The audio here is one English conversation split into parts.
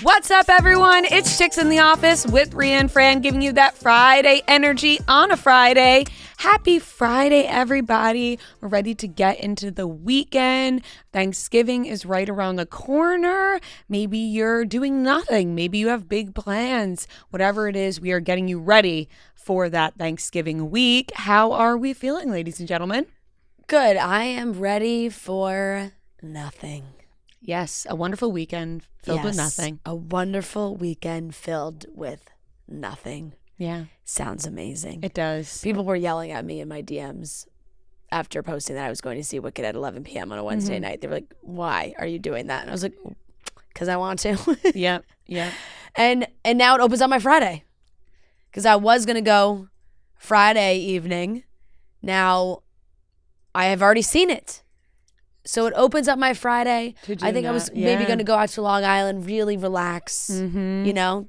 What's up, everyone? It's Chicks in the Office with Ria Fran, giving you that Friday energy on a Friday. Happy Friday, everybody. We're ready to get into the weekend. Thanksgiving is right around the corner. Maybe you're doing nothing. Maybe you have big plans. Whatever it is, we are getting you ready for that Thanksgiving week. How are we feeling, ladies and gentlemen? Good. I am ready for nothing. Yes, a wonderful weekend filled with nothing. A wonderful weekend filled with nothing. Yeah. Sounds amazing. It does. People were yelling at me in my DMs after posting that I was going to see Wicked at 11 p.m. on a Wednesday night. They were like, why are you doing that? And I was like, because I want to. Yeah. And now it opens up my Friday. Because I was going to go Friday evening. Now I have already seen it. So it opens up my Friday. I think I was maybe going to go out to Long Island, really relax, you know,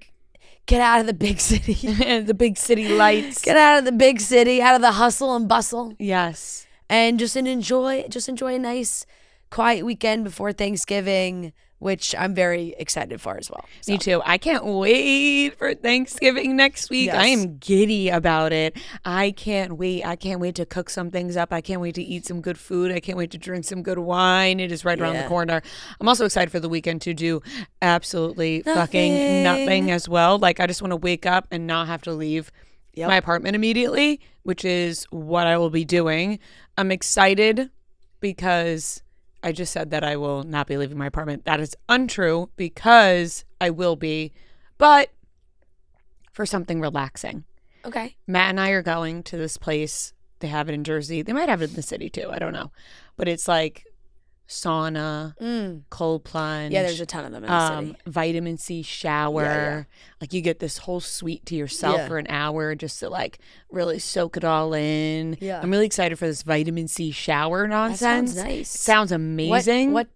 get out of the big city. The big city lights. Get out of the big city, out of the hustle and bustle. Yes. And just enjoy a nice, quiet weekend before Thanksgiving, which I'm very excited for as well. So. Me too. I can't wait for Thanksgiving next week. Yes. I am giddy about it. I can't wait. I can't wait to cook some things up. I can't wait to eat some good food. I can't wait to drink some good wine. It is right around the corner. I'm also excited for the weekend to do absolutely fucking nothing as well. Like, I just want to wake up and not have to leave my apartment immediately, which is what I will be doing. I'm excited because I just said that I will not be leaving my apartment. That is untrue because I will be, but for something relaxing. Okay. Matt and I are going to this place. They have it in Jersey. They might have it in the city too. I don't know. But it's like sauna, cold plunge. Yeah, there's a ton of them in the city. Vitamin C shower. Yeah. Like, you get this whole suite to yourself for an hour just to like really soak it all in. Yeah. I'm really excited for this vitamin C shower nonsense. That sounds nice. Sounds amazing. What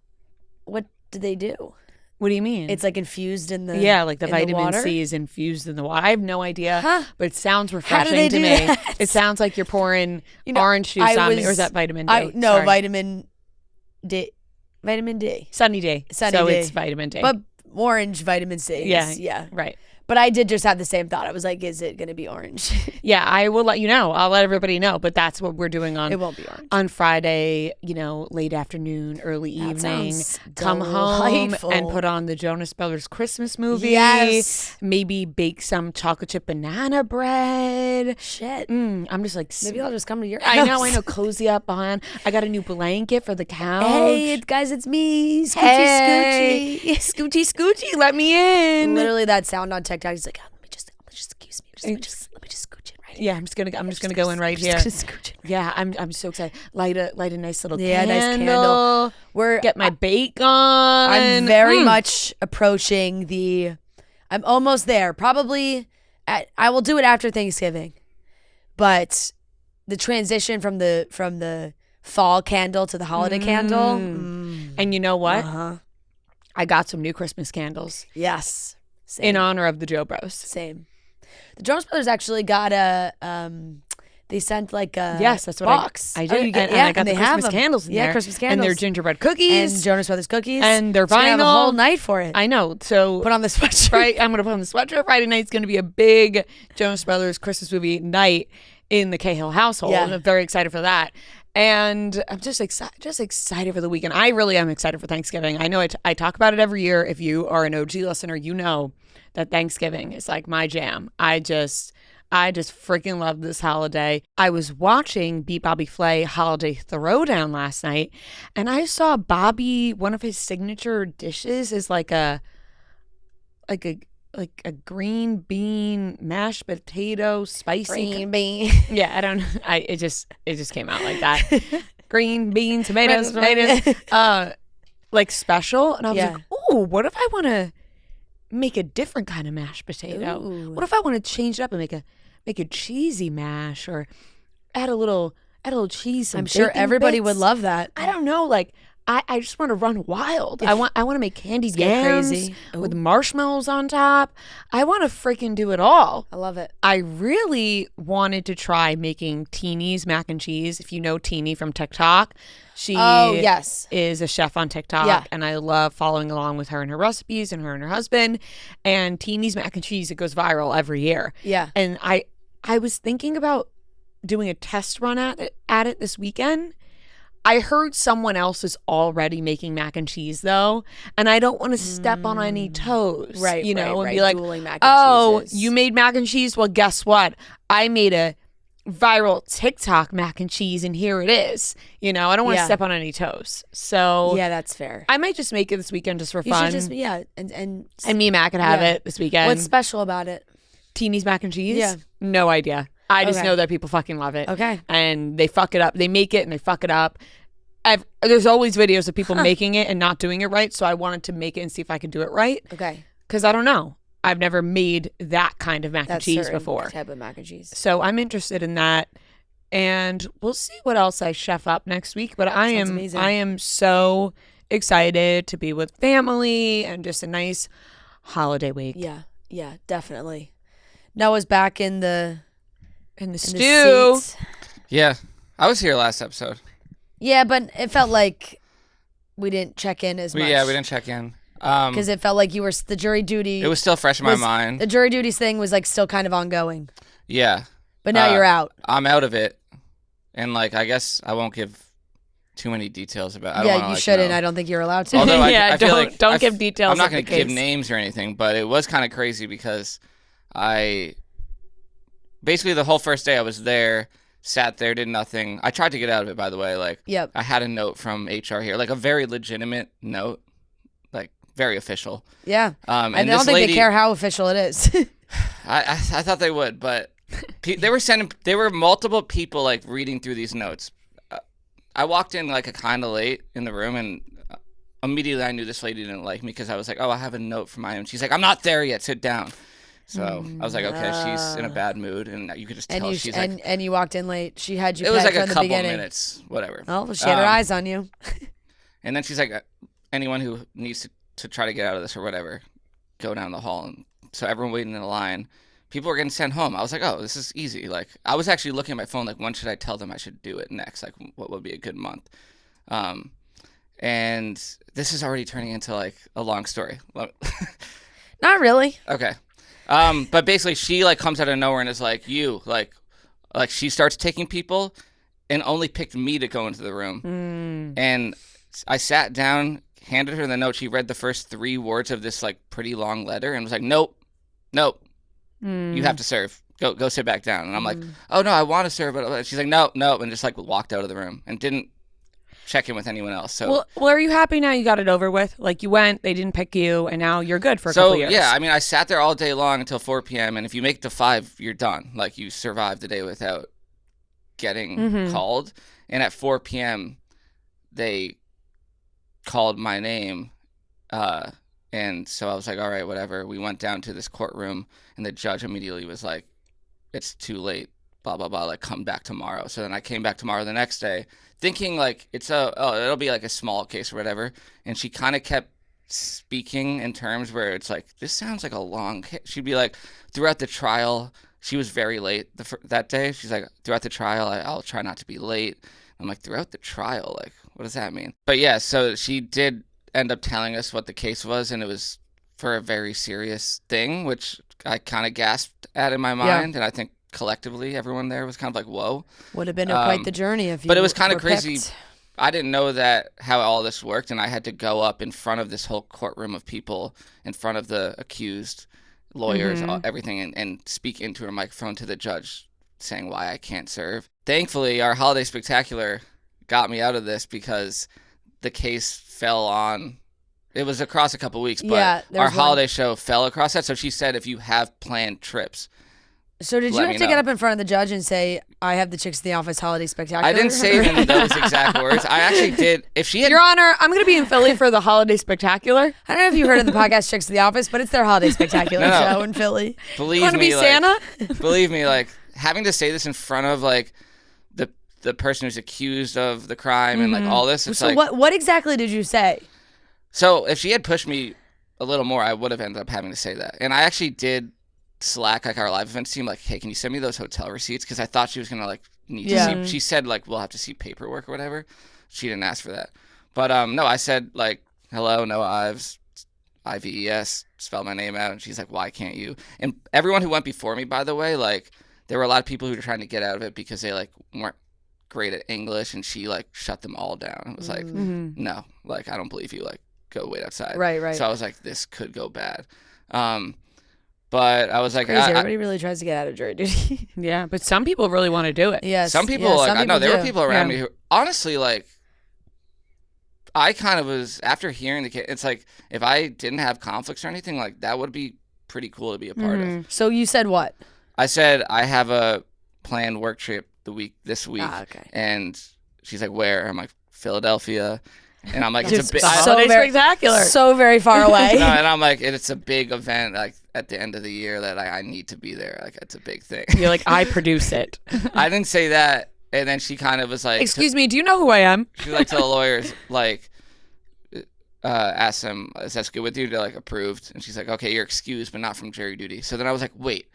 do they do? What do you mean? It's like infused in the like the vitamin C is infused in the water. I have no idea, but it sounds refreshing How do they to do me. that? It sounds like you're pouring orange juice on me, or is that vitamin D? No, vitamin D. Vitamin D. Sunny D. So D. it's vitamin D. But orange vitamin C. Yeah. Right. But I did just have the same thought. I was like, is it going to be orange? Yeah, I will let you know. I'll let everybody know. But that's what we're doing It won't be orange. on Friday, late afternoon, early evening. Come delightful. home and put on the Jonas Brothers Christmas movie. Yes. Maybe bake some chocolate chip banana bread. Shit. I'm just like... Maybe I'll just come to your house. I know. Cozy up on. I got a new blanket for the couch. Hey, guys, it's me. Scoochie. Scoochie, let me in. Literally that sound on TikTok. He's like, oh, let me just excuse me. Let me just scooch in right here. Yeah, I'm just gonna go in right here. Yeah, I'm so excited. Light a nice little candle. Nice candle. Get my bake on. I'm very much approaching I'm almost there. Probably I will do it after Thanksgiving. But the transition from the fall candle to the holiday candle. And you know what? I got some new Christmas candles. Yes. Same. In honor of the Joe Bros. Same. The Jonas Brothers actually got they sent like a that's what box. I did. And I got the Christmas them. candles in there. Yeah, Christmas candles. And their gingerbread cookies. And Jonas Brothers cookies. And their vinyl. So have a whole night for it. I know. So put on the sweatshirt. Right, I'm going to put on the sweatshirt. Friday night's going to be a big Jonas Brothers Christmas movie night in the Cahill household. Yeah. I'm very excited for that. And I'm just excited for the weekend. I really am excited for Thanksgiving. I know I talk about it every year. If you are an OG listener, you know that Thanksgiving is like my jam. I just freaking love this holiday. I was watching Beat Bobby Flay Holiday Throwdown last night, and I saw Bobby, one of his signature dishes is like a green bean mashed potato spicy green bean. Yeah, it just came out like that. Green bean tomatoes, like special, and I was like, "Ooh, what if I want to make a different kind of mashed potato? Ooh. What if I want to change it up and make a cheesy mash, or add a little cheese?" I'm sure everybody would love that. I don't know, like I just want to run wild. I want to make candied get yams crazy. with marshmallows on top. I want to freaking do it all. I love it. I really wanted to try making Teeny's mac and cheese. If you know Teeny from TikTok, she is a chef on TikTok, and I love following along with her and her recipes and her husband. And Teeny's mac and cheese, it goes viral every year. Yeah. And I was thinking about doing a test run at it this weekend. I heard someone else is already making mac and cheese though, and I don't want to step on any toes, right? You know, right, and be like, mac and "Oh, cheeses. you made mac and cheese? Well, guess what? I made a viral TikTok mac and cheese, and here it is." You know, I don't want to step on any toes, so yeah, that's fair. I might just make it this weekend just for you fun. should just and me and Matt could have it this weekend. What's special about it? Teeny's mac and cheese? Yeah, no idea. I just know that people fucking love it. Okay. And they fuck it up. They make it and they fuck it up. There's always videos of people making it and not doing it right. So I wanted to make it and see if I could do it right. Okay. Because I don't know. I've never made that kind of mac and cheese before. Type of mac and cheese. So I'm interested in that. And we'll see what else I chef up next week. But I am so excited to be with family and just a nice holiday week. Yeah, definitely. Noah's back in the stew. Yeah, I was here last episode. Yeah, but it felt like we didn't check in as much. Yeah, we didn't check in. Because it felt like you were the jury duty. It was still fresh in my mind. The jury duties thing was like still kind of ongoing. Yeah. But now you're out. I'm out of it. And like, I guess I won't give too many details about it. I don't wanna, you shouldn't. know. I don't think you're allowed to. Although I feel like don't give details. I'm not going to give names or anything, but it was kind of crazy because basically the whole first day I was there, sat there, did nothing. I tried to get out of it, by the way. Like, I had a note from HR here, like a very legitimate note, like very official. Yeah. And I don't think they care how official it is. I thought they would, but there were multiple people like reading through these notes. I walked in like a kind of late in the room, and immediately I knew this lady didn't like me because I was like, "Oh, I have a note from my own." She's like, "I'm not there yet. Sit down." So I was like, "Okay, she's in a bad mood," and you could just tell she's like. And you walked in late. She had you. It was like a couple beginning. minutes, whatever. Oh, she had her eyes on you. And then she's like, "Anyone who needs to try to get out of this or whatever, go down the hall." And so everyone waiting in the line. People were getting sent home. I was like, oh, this is easy. Like, I was actually looking at my phone, like, when should I tell them I should do it next? Like, what would be a good month? And this is already turning into, like, a long story. Not really. Okay. But basically, she, like, comes out of nowhere and is like, like, she starts taking people and only picked me to go into the room. And I sat down, handed her the note. She read the first 3 words of this, like, pretty long letter and was like, nope. You have to serve. Go sit back down. And I'm like, oh, no, I want to serve. But she's like, no. And just like walked out of the room and didn't check in with anyone else. So well, are you happy now you got it over with? Like you went, they didn't pick you, and now you're good for a couple years. Yeah, I mean, I sat there all day long until 4 p.m. And if you make it to 5, you're done. Like you survived the day without getting called. And at 4 p.m., they called my name. And so I was like, all right, whatever. We went down to this courtroom, and the judge immediately was like, it's too late, blah, blah, blah, like, come back tomorrow. So then I came back tomorrow the next day, thinking, like, it'll be, like, a small case or whatever. And she kind of kept speaking in terms where it's like, this sounds like a long case. She'd be like, throughout the trial, she was very late that day. She's like, throughout the trial, I'll try not to be late. I'm like, throughout the trial? Like, what does that mean? But, yeah, so she did end up telling us what the case was, and it was for a very serious thing, which I kind of gasped at in my mind, and I think collectively everyone there was kind of like, whoa. Would have been quite the journey if you But it was kind of picked. crazy. I didn't know that how all this worked, and I had to go up in front of this whole courtroom of people, in front of the accused, lawyers, everything, and speak into a microphone to the judge saying why I can't serve. Thankfully, our holiday spectacular got me out of this because the case fell on, it was across a couple weeks, but our holiday show fell across that. So she said, if you have planned trips. So did you have to get up in front of the judge and say, I have the Chicks in the Office holiday spectacular? I didn't say it in those exact words. I actually did. If she had, Your Honor, I'm going to be in Philly for the holiday spectacular. I don't know if you heard of the podcast Chicks in the Office, but it's their holiday spectacular show in Philly. Believe you want to be like, Santa? Believe me, like having to say this in front of like the person who's accused of the crime and like all this. It's So like, what exactly did you say? so if she had pushed me a little more, I would have ended up having to say that. And I actually did Slack like our live events team, like, hey, can you send me those hotel receipts? Because I thought she was gonna like need to see. She said like we'll have to see paperwork or whatever. She didn't ask for that. But no, I said like, hello, Noah Ives, Ives, spell my name out. And she's like, why can't you? And everyone who went before me, by the way, like there were a lot of people who were trying to get out of it because they like weren't great at English, and she like shut them all down. It was like, no, like I don't believe you. Like go wait outside. Right. So I was like, this could go bad. But I was like, Crazy. Everybody really tries to get out of jury duty. Yeah, but some people really want to do it. Yes. some people like I know there were people around me who honestly like. I kind of was, after hearing the case, it's like, if I didn't have conflicts or anything, like, that would be pretty cool to be a part of. So you said what? I said, I have a planned work trip this week. Okay. And she's like, where? I'm like, Philadelphia. And I'm like, It's a big so spectacular. So very far away. No, and I'm like, it's a big event, like, at the end of the year that I need to be there. Like, it's a big thing. You're like, I produce it. I didn't say that. And then she kind of was like, excuse me, do you know who I am? she was like to the lawyers, like, asked them, is that good with you? They're like, approved. And she's like, okay, you're excused, but not from jury duty. So then I was like, wait.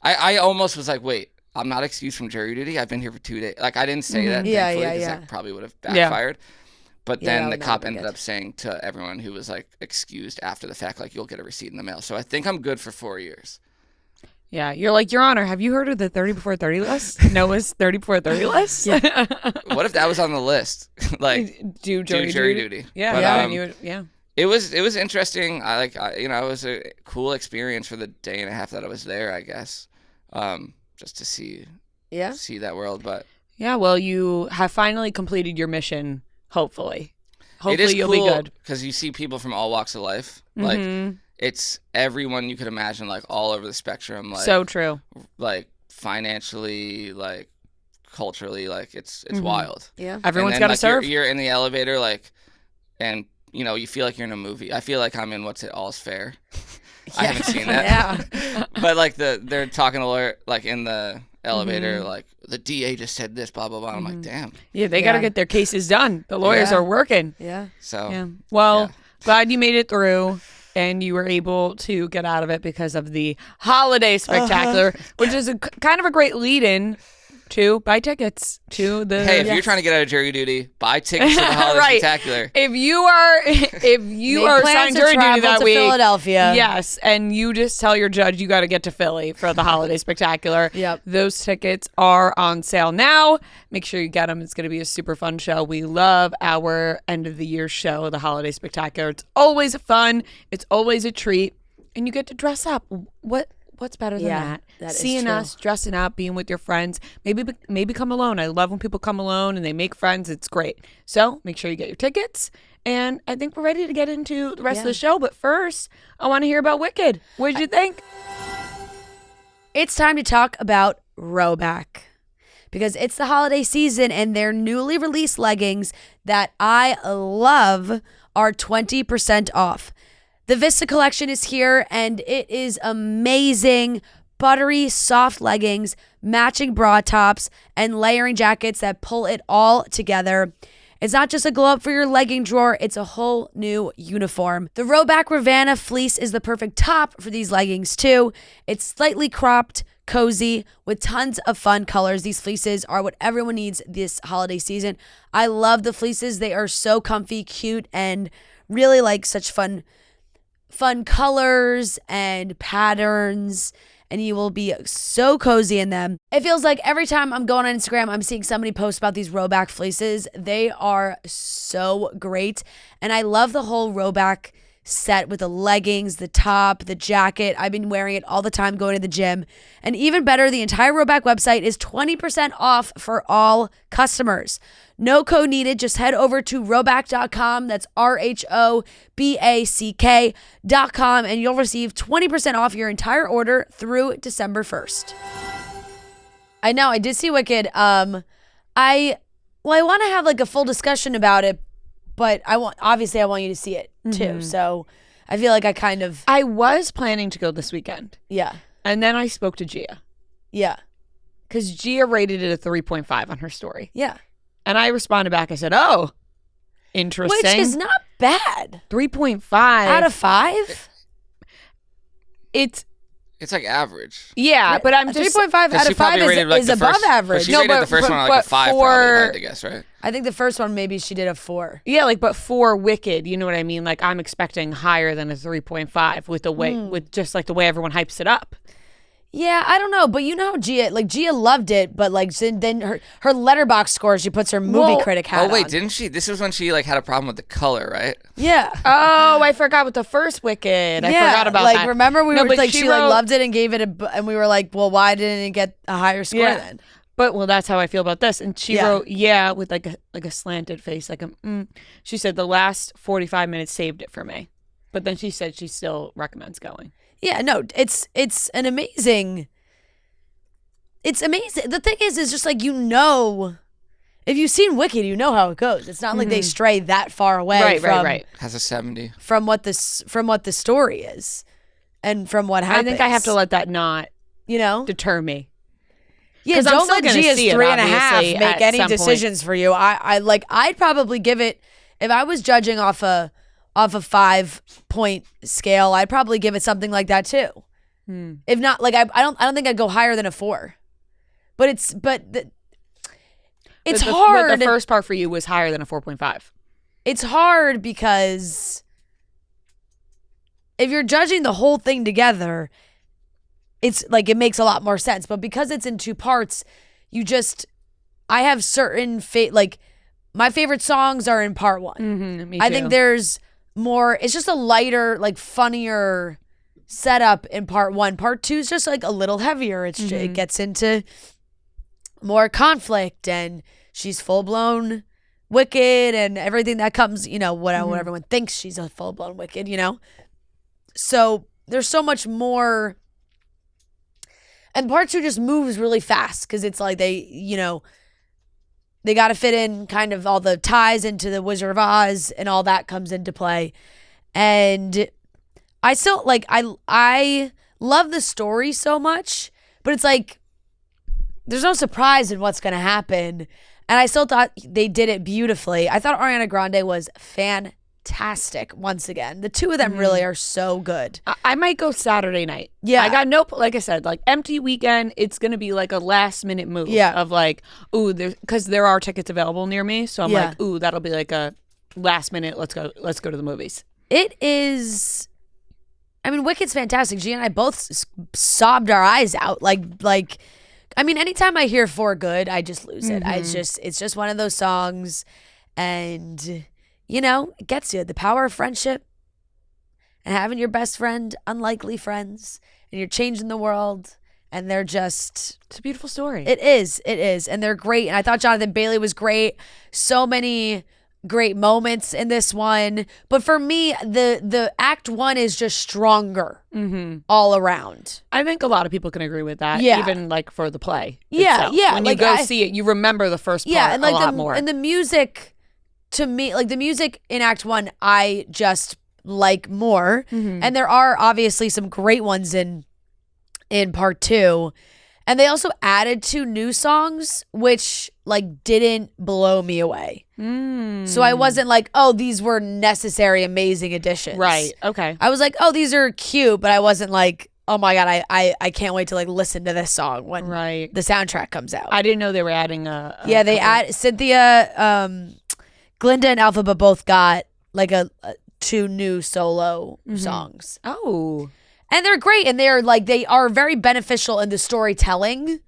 I almost was like, wait, I'm not excused from jury duty? I've been here for 2 days. Like, I didn't say that, thankfully, because that probably would have backfired. But then the cop ended up saying to everyone who was, like, excused after the fact, like, you'll get a receipt in the mail. So I think I'm good for 4 years. Yeah, you're like, Your Honor, have you heard of the 30 before 30 list? Noah's 30 before 30 list? Yeah. What if that was on the list? Like, do jury duty. Yeah. But, It was interesting. It was a cool experience for the day and a half that I was there, I guess. Just to see that world. But yeah, well, you have finally completed your mission, hopefully. Hopefully you'll cool be good. Because you see people from all walks of life. Like, it's everyone you could imagine, like, all over the spectrum. Like, so true. Like, financially, like, culturally, like, it's wild. Yeah. Everyone's got to serve. You're in the elevator, like, and, you know, you feel like you're in a movie. I feel like I'm in What's It All's Fair. I haven't seen that. Yeah. But, like, they're talking to lawyer, like, in the elevator, like, the DA just said this, blah, blah, blah. I'm like, damn. Yeah, they got to get their cases done. The lawyers are working. Yeah. So. Yeah. Well, glad you made it through. And you were able to get out of it because of the holiday spectacular, which is kind of a great lead-in to buy tickets to the. Hey, if you're trying to get out of jury duty, buy tickets to the holiday spectacular. If you are assigned jury duty that week, Philadelphia, yes, and you just tell your judge you got to get to Philly for the holiday spectacular. Yep. Those tickets are on sale now. Make sure you get them. It's going to be a super fun show. We love our end of the year show, the holiday spectacular. It's always fun. It's always a treat, and you get to dress up. What's better than that? Seeing us, dressing up, being with your friends. Maybe come alone. I love when people come alone and they make friends. It's great. So make sure you get your tickets. And I think we're ready to get into the rest of the show. But first, I want to hear about Wicked. What did you think? It's time to talk about Rhoback. Because it's the holiday season and their newly released leggings that I love are 20% off. The Vista collection is here and it is amazing. Buttery, soft leggings, matching bra tops, and layering jackets that pull it all together. It's not just a glow up for your legging drawer, it's a whole new uniform. The Rhoback Ravanna fleece is the perfect top for these leggings too. It's slightly cropped, cozy, with tons of fun colors. These fleeces are what everyone needs this holiday season. I love the fleeces. They are so comfy, cute, and really like such fun colors and patterns, and you will be so cozy in them. It feels like every time I'm going on Instagram, I'm seeing somebody post about these Rhoback fleeces. They are so great, and I love the whole Rhoback set with the leggings, the top, the jacket. I've been wearing it all the time going to the gym. And even better, the entire Rhoback website is 20% off for all customers. No code needed. Just head over to rhoback.com. That's RHOBACK.com, and you'll receive 20% off your entire order through December 1st. I know, I did see Wicked. I want to have like a full discussion about it, but I want you to see it too. So I feel like I was planning to go this weekend. Yeah. And then I spoke to Gia. Yeah. because Gia rated it a 3.5 on her story. Yeah. And I responded back. I said, oh, interesting. Which is not bad. 3.5. Out of 5? It's like average. Yeah, but I'm just 3.5 out of 5 is above average. She rated the first one like a 5 probably, if I had to guess, right? I think the first one maybe she did a 4. Yeah, like, but for Wicked, you know what I mean? Like, I'm expecting higher than a 3.5 with the way, with just like the way everyone hypes it up. Yeah, I don't know, but you know how Gia loved it, but like then her Letterboxd score, she puts her movie critic hat on. Oh wait, didn't she? This was when she like had a problem with the color, right? Yeah. Oh, I forgot with the first Wicked. I forgot about that. Like, remember we were like, she wrote, loved it and gave it and we were like, well, why didn't it get a higher score then? But that's how I feel about this. And she wrote, with like a slanted face, like she said the last 45 minutes saved it for me. But then she said she still recommends going. Yeah, no, it's an amazing. It's amazing. The thing is just like, you know, if you've seen Wicked, you know how it goes. It's not like they stray that far away Right. Has a 70 from what the story is, and from what happens. I think I have to let that not, deter me. Yeah, don't let Gia's 3.5 make any decisions for you. I'd probably give it, if I was judging off a 5-point scale, I'd probably give it something like that too. If not, like I don't think I'd go higher than a 4. But it's hard. But the first part for you was higher than a 4.5. It's hard because if you're judging the whole thing together, it's like it makes a lot more sense. But because it's in 2 parts, I have certain like my favorite songs are in part 1. Me too. I think there's more, it's just a lighter, like funnier setup in part 1. Part 2 is just like a little heavier. It gets into more conflict, and she's full-blown Wicked and everything that comes, what everyone thinks she's a full-blown Wicked, So there's so much more. And part 2 just moves really fast because it's like they got to fit in kind of all the ties into the Wizard of Oz, and all that comes into play. And I still like, I love the story so much, but it's like there's no surprise in what's going to happen. And I still thought they did it beautifully. I thought Ariana Grande was fantastic once again. The two of them really are so good. I might go Saturday night. Yeah. I got like I said, like empty weekend. It's going to be like a last minute move of like, ooh, because there are tickets available near me. So I'm like, ooh, that'll be like a last minute. Let's go to the movies. It is. I mean, Wicked's fantastic. Gia and I both sobbed our eyes out. Like, I mean, anytime I hear For Good, I just lose it. It's just one of those songs, and it gets you. The power of friendship and having your best friend, unlikely friends, and you're changing the world, and they're just... It's a beautiful story. It is, and they're great, and I thought Jonathan Bailey was great. So many great moments in this one, but for me, the act 1 is just stronger all around. I think a lot of people can agree with that. Even like for the play. Yeah. When you go see it, you remember the first part and like a lot more. And the music, to me, like the music in act 1, I just like more. And there are obviously some great ones in part 2. And they also added 2 new songs, which like didn't blow me away. So I wasn't like, oh, these were necessary, amazing additions. Right. Okay. I was like, oh, these are cute, but I wasn't like, oh my God, I can't wait to like listen to this song when the soundtrack comes out. I didn't know they were adding they add Cynthia, Glinda and Alphaba both got like a 2 new solo songs. Oh. And they're great, and they are very beneficial in the storytelling.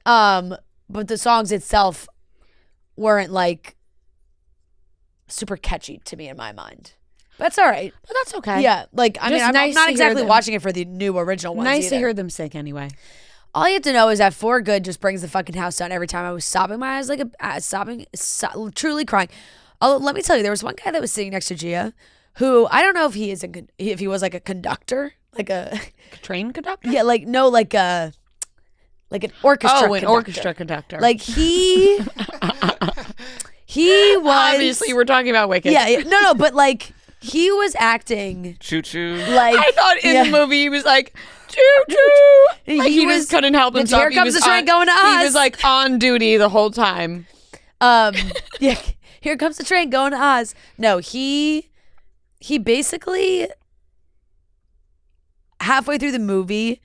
But the songs itself weren't like super catchy to me in my mind. That's all right. But that's okay. Yeah, like I mean, I'm nice not exactly watching it for the new original ones. Nice either. to hear them sing anyway. All you have to know is that For Good just brings the fucking house down every time. I was sobbing my eyes like truly crying. Although, let me tell you, there was one guy that was sitting next to Gia, who I don't know if he was like a conductor. Like a train conductor? Yeah, like no, like an orchestra conductor. An orchestra conductor. Like he was... Obviously, we're talking about Wicked. Yeah, no, but like he was acting Choo choo. like I thought in the movie he was like, choo choo. Like he couldn't help himself. Here comes the train going to Oz. He was like on duty the whole time. Yeah, here comes the train going to Oz. No, he basically halfway through the movie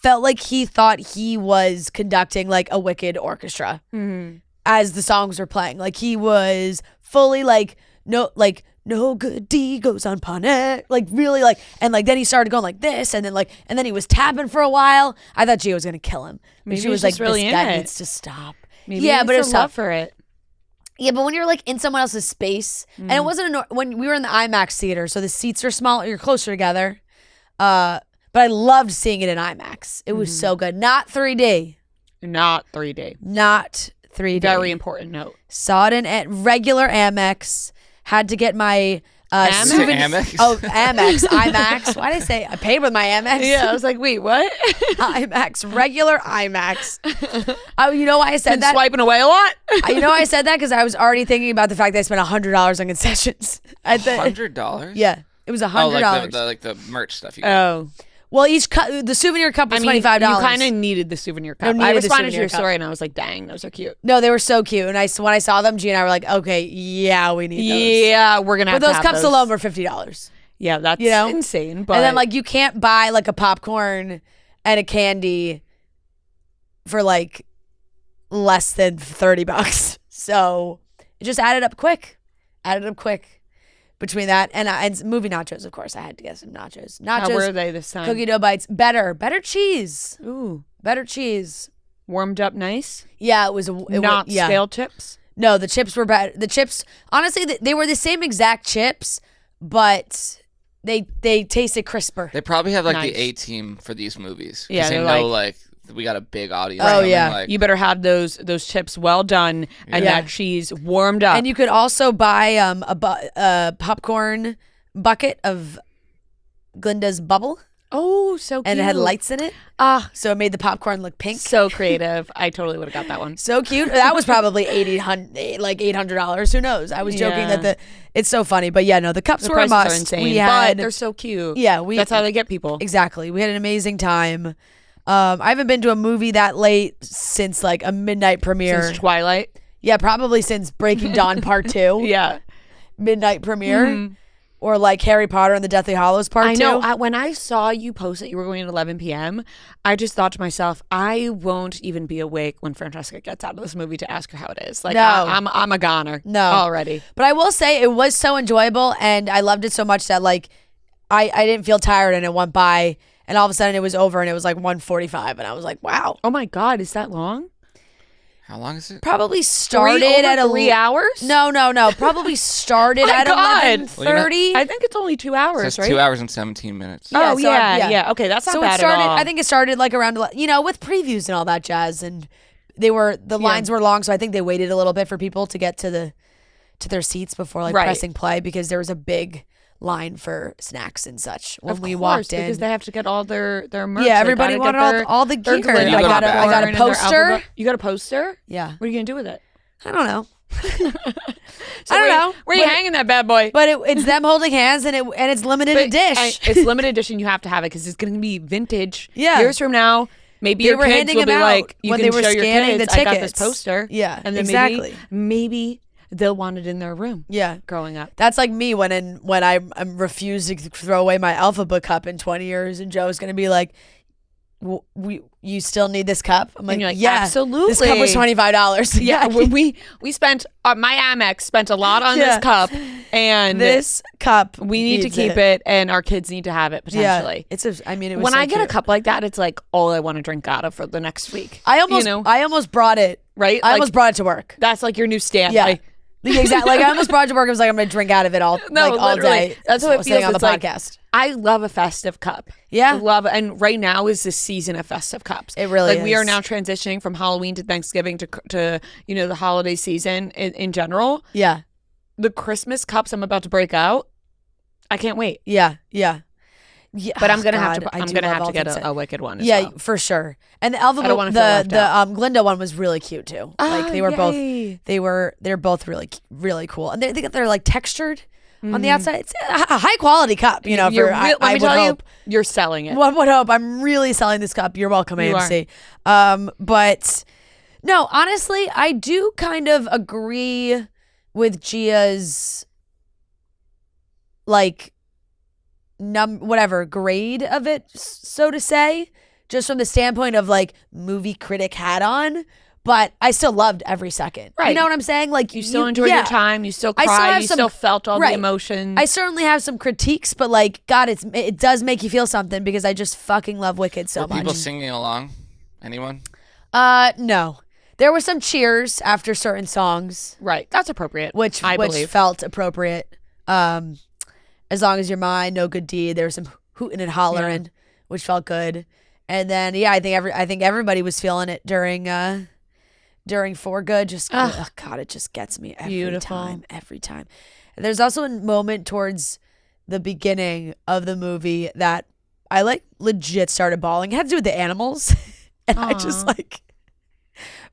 felt like he thought he was conducting like a Wicked orchestra as the songs were playing. Like he was fully like no good deed goes unpunished. Like really like, and like then he started going like this, and then he was tapping for a while. I thought Gia was gonna kill him. Maybe she was like, really this guy in it. needs to stop. Maybe yeah, but it it's was a love tough. for it. Yeah, but when you're like in someone else's space, and it wasn't when we were in the IMAX theater, so the seats are small, you're closer together. But I loved seeing it in IMAX. It was so good. Not 3D. Not 3D. Not 3D. Very important note. Saw it in at regular Amex. Had to get my Amex? Oh, Amex, IMAX. Why did I say I paid with my Amex? Yeah, I was like, wait, what? IMAX, regular IMAX. Oh, you know why I said Been that? swiping away a lot? You know why I said that? Because I was already thinking about the fact that I spent $100 on concessions. $100? Yeah, it was $100. Oh, like the merch stuff. You got. Oh. Well, each the souvenir cup was $25. You kind of needed the souvenir cup. needed I the responded to souvenir your cup. story and I was like, dang, those are cute. No, they were so cute. And when I saw them, Gia and I were like, okay, yeah, we need those. Yeah, we're going to have But to those have cups those. alone were $50. Yeah, that's insane. But And then like you can't buy like a popcorn and a candy for like less than $30. So it just added up quick. Between that and movie nachos, of course, I had to get some nachos. How were they this time? Cookie dough bites, better cheese. Ooh, Better cheese. warmed up nice. Yeah, it was Not stale chips. No, the chips were better. The chips, honestly, they were the same exact chips, but they tasted crisper. They probably have like Nice. the A team for these movies. 'Cause Yeah, they they're know like- we got a big audience. Oh, coming, yeah. like, You better have those chips well done and Yeah. that cheese warmed up. And you could also buy a popcorn bucket of Glinda's bubble, oh, so cute. and it had lights in it, Ah, so it made the popcorn look pink. so creative. I totally would have got that one. So cute. That was probably $800. Who knows? I was joking Yeah. that it's so funny, but yeah, no, the cups The were a prices are must. insane, We but had they're so cute. yeah, That's how they get people. exactly. We had an amazing time. I haven't been to a movie that late since like a midnight premiere. Since Twilight. Yeah, probably since Breaking Dawn Part 2. Yeah. Midnight premiere. Or like Harry Potter and the Deathly Hallows Part 2. I know. When I saw you post that you were going at 11 p.m., I just thought to myself, I won't even be awake when Francesca gets out of this movie to ask her how it is. Like, No. I'm a goner. No. Already. But I will say it was so enjoyable, and I loved it so much that like I didn't feel tired, and it went by, and all of a sudden it was over, and it was like 1:45, and I was like, wow. Oh my God, is that long? how long is it? Probably started at 3 hours? No. Probably started My at God. 11:30. I think it's only 2 hours, It's right? 2 hours and 17 minutes. Yeah, Oh, so yeah. Okay, that's not So bad it started. at all. I think it started like around, with previews and all that jazz, and the lines were long, so I think they waited a little bit for people to get to their seats before like Right. pressing play, because there was a big line for snacks and such when Of we course, walked in. because they have to get all their merch. Yeah, They everybody gotta get wanted their- all the their gear. glitter I got a popcorn and their poster. alphabet. You got a poster? Yeah, What are you gonna do with it? I don't know. So I don't know. Where are you But- hanging that bad boy? But it's them holding hands, and it's limited But edition. it's limited edition. You have to have it because it's going to be vintage. Yeah. Years from now, maybe They your were kids handing will be them out like, you when can they were show your scanning kids, the I got this tickets. poster. Yeah, and then exactly. maybe they'll want it in their room. Yeah. Growing up. That's like me when I refuse to throw away my Alphabet cup in 20 years, and Joe's gonna be like, "You still need this cup?" I'm like, And you're like, "Yeah, absolutely. This cup was $25." Yeah, we spent my Amex spent a lot on Yeah. this cup, and this cup we need to needs keep it, and our kids need to have it potentially. Yeah, it was When so I get a cute. cup like that, it's like all I want to drink out of for the next week. I almost brought it. Right? I Like, almost brought it to work. that's like your new stand. Yeah. Like, Exactly. Like I almost brought it to work. I was like, I'm gonna drink out of it all literally. day. That's how it sitting feels. on the It's like, podcast. I love a festive cup. Yeah. I love it. And right now is the season of festive cups. It really like we are is. now transitioning from Halloween to Thanksgiving to the holiday season in general. Yeah. The Christmas cups I'm about to break out. I can't wait. Yeah. But I'm gonna have God, to. I I'm do gonna love have all to get things a Wicked one. As Yeah, well. for sure. And the Alphabet, don't wanna feel left the Glinda one was really cute too. Like they were both, yay. they're both really, really cool. And they're like textured. on the outside. It's a high quality cup, you know. Let me tell you, you're selling it. One would hope. I'm really selling this cup. You're welcome, AMC. But no, honestly, I do kind of agree with Gia's like whatever grade of it, so to say, just from the standpoint of like movie critic hat on. But I still loved every second. Right. You know what I'm saying? Like you still enjoyed your time. You still cried. You still felt all the emotions. I certainly have some critiques, but like, God, it does make you feel something because I just fucking love Wicked so much. Were people singing along? Anyone? No. There were some cheers after certain songs. Right. That's appropriate. Which felt appropriate. As Long As You're Mine, No Good Deed. There was some hooting and hollering, which felt good. And then I think everybody was feeling it during For Good. Just God, it just gets me every time. And there's also a moment towards the beginning of the movie that I like legit started bawling. It had to do with the animals, and I just like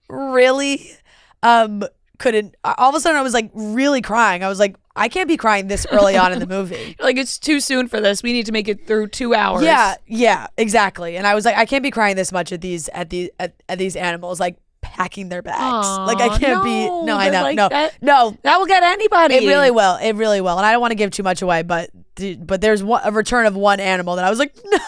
really couldn't. All of a sudden, I was like really crying. I was like, I can't be crying this early on in the movie. Like, it's too soon for this. We need to make it through 2 hours. Yeah, exactly. And I was like, I can't be crying this much at these animals, like packing their bags. Like, I can't be. No, I know. Like no. That will get anybody. It really will. And I don't want to give too much away, but there's a return of one animal that I was like, no.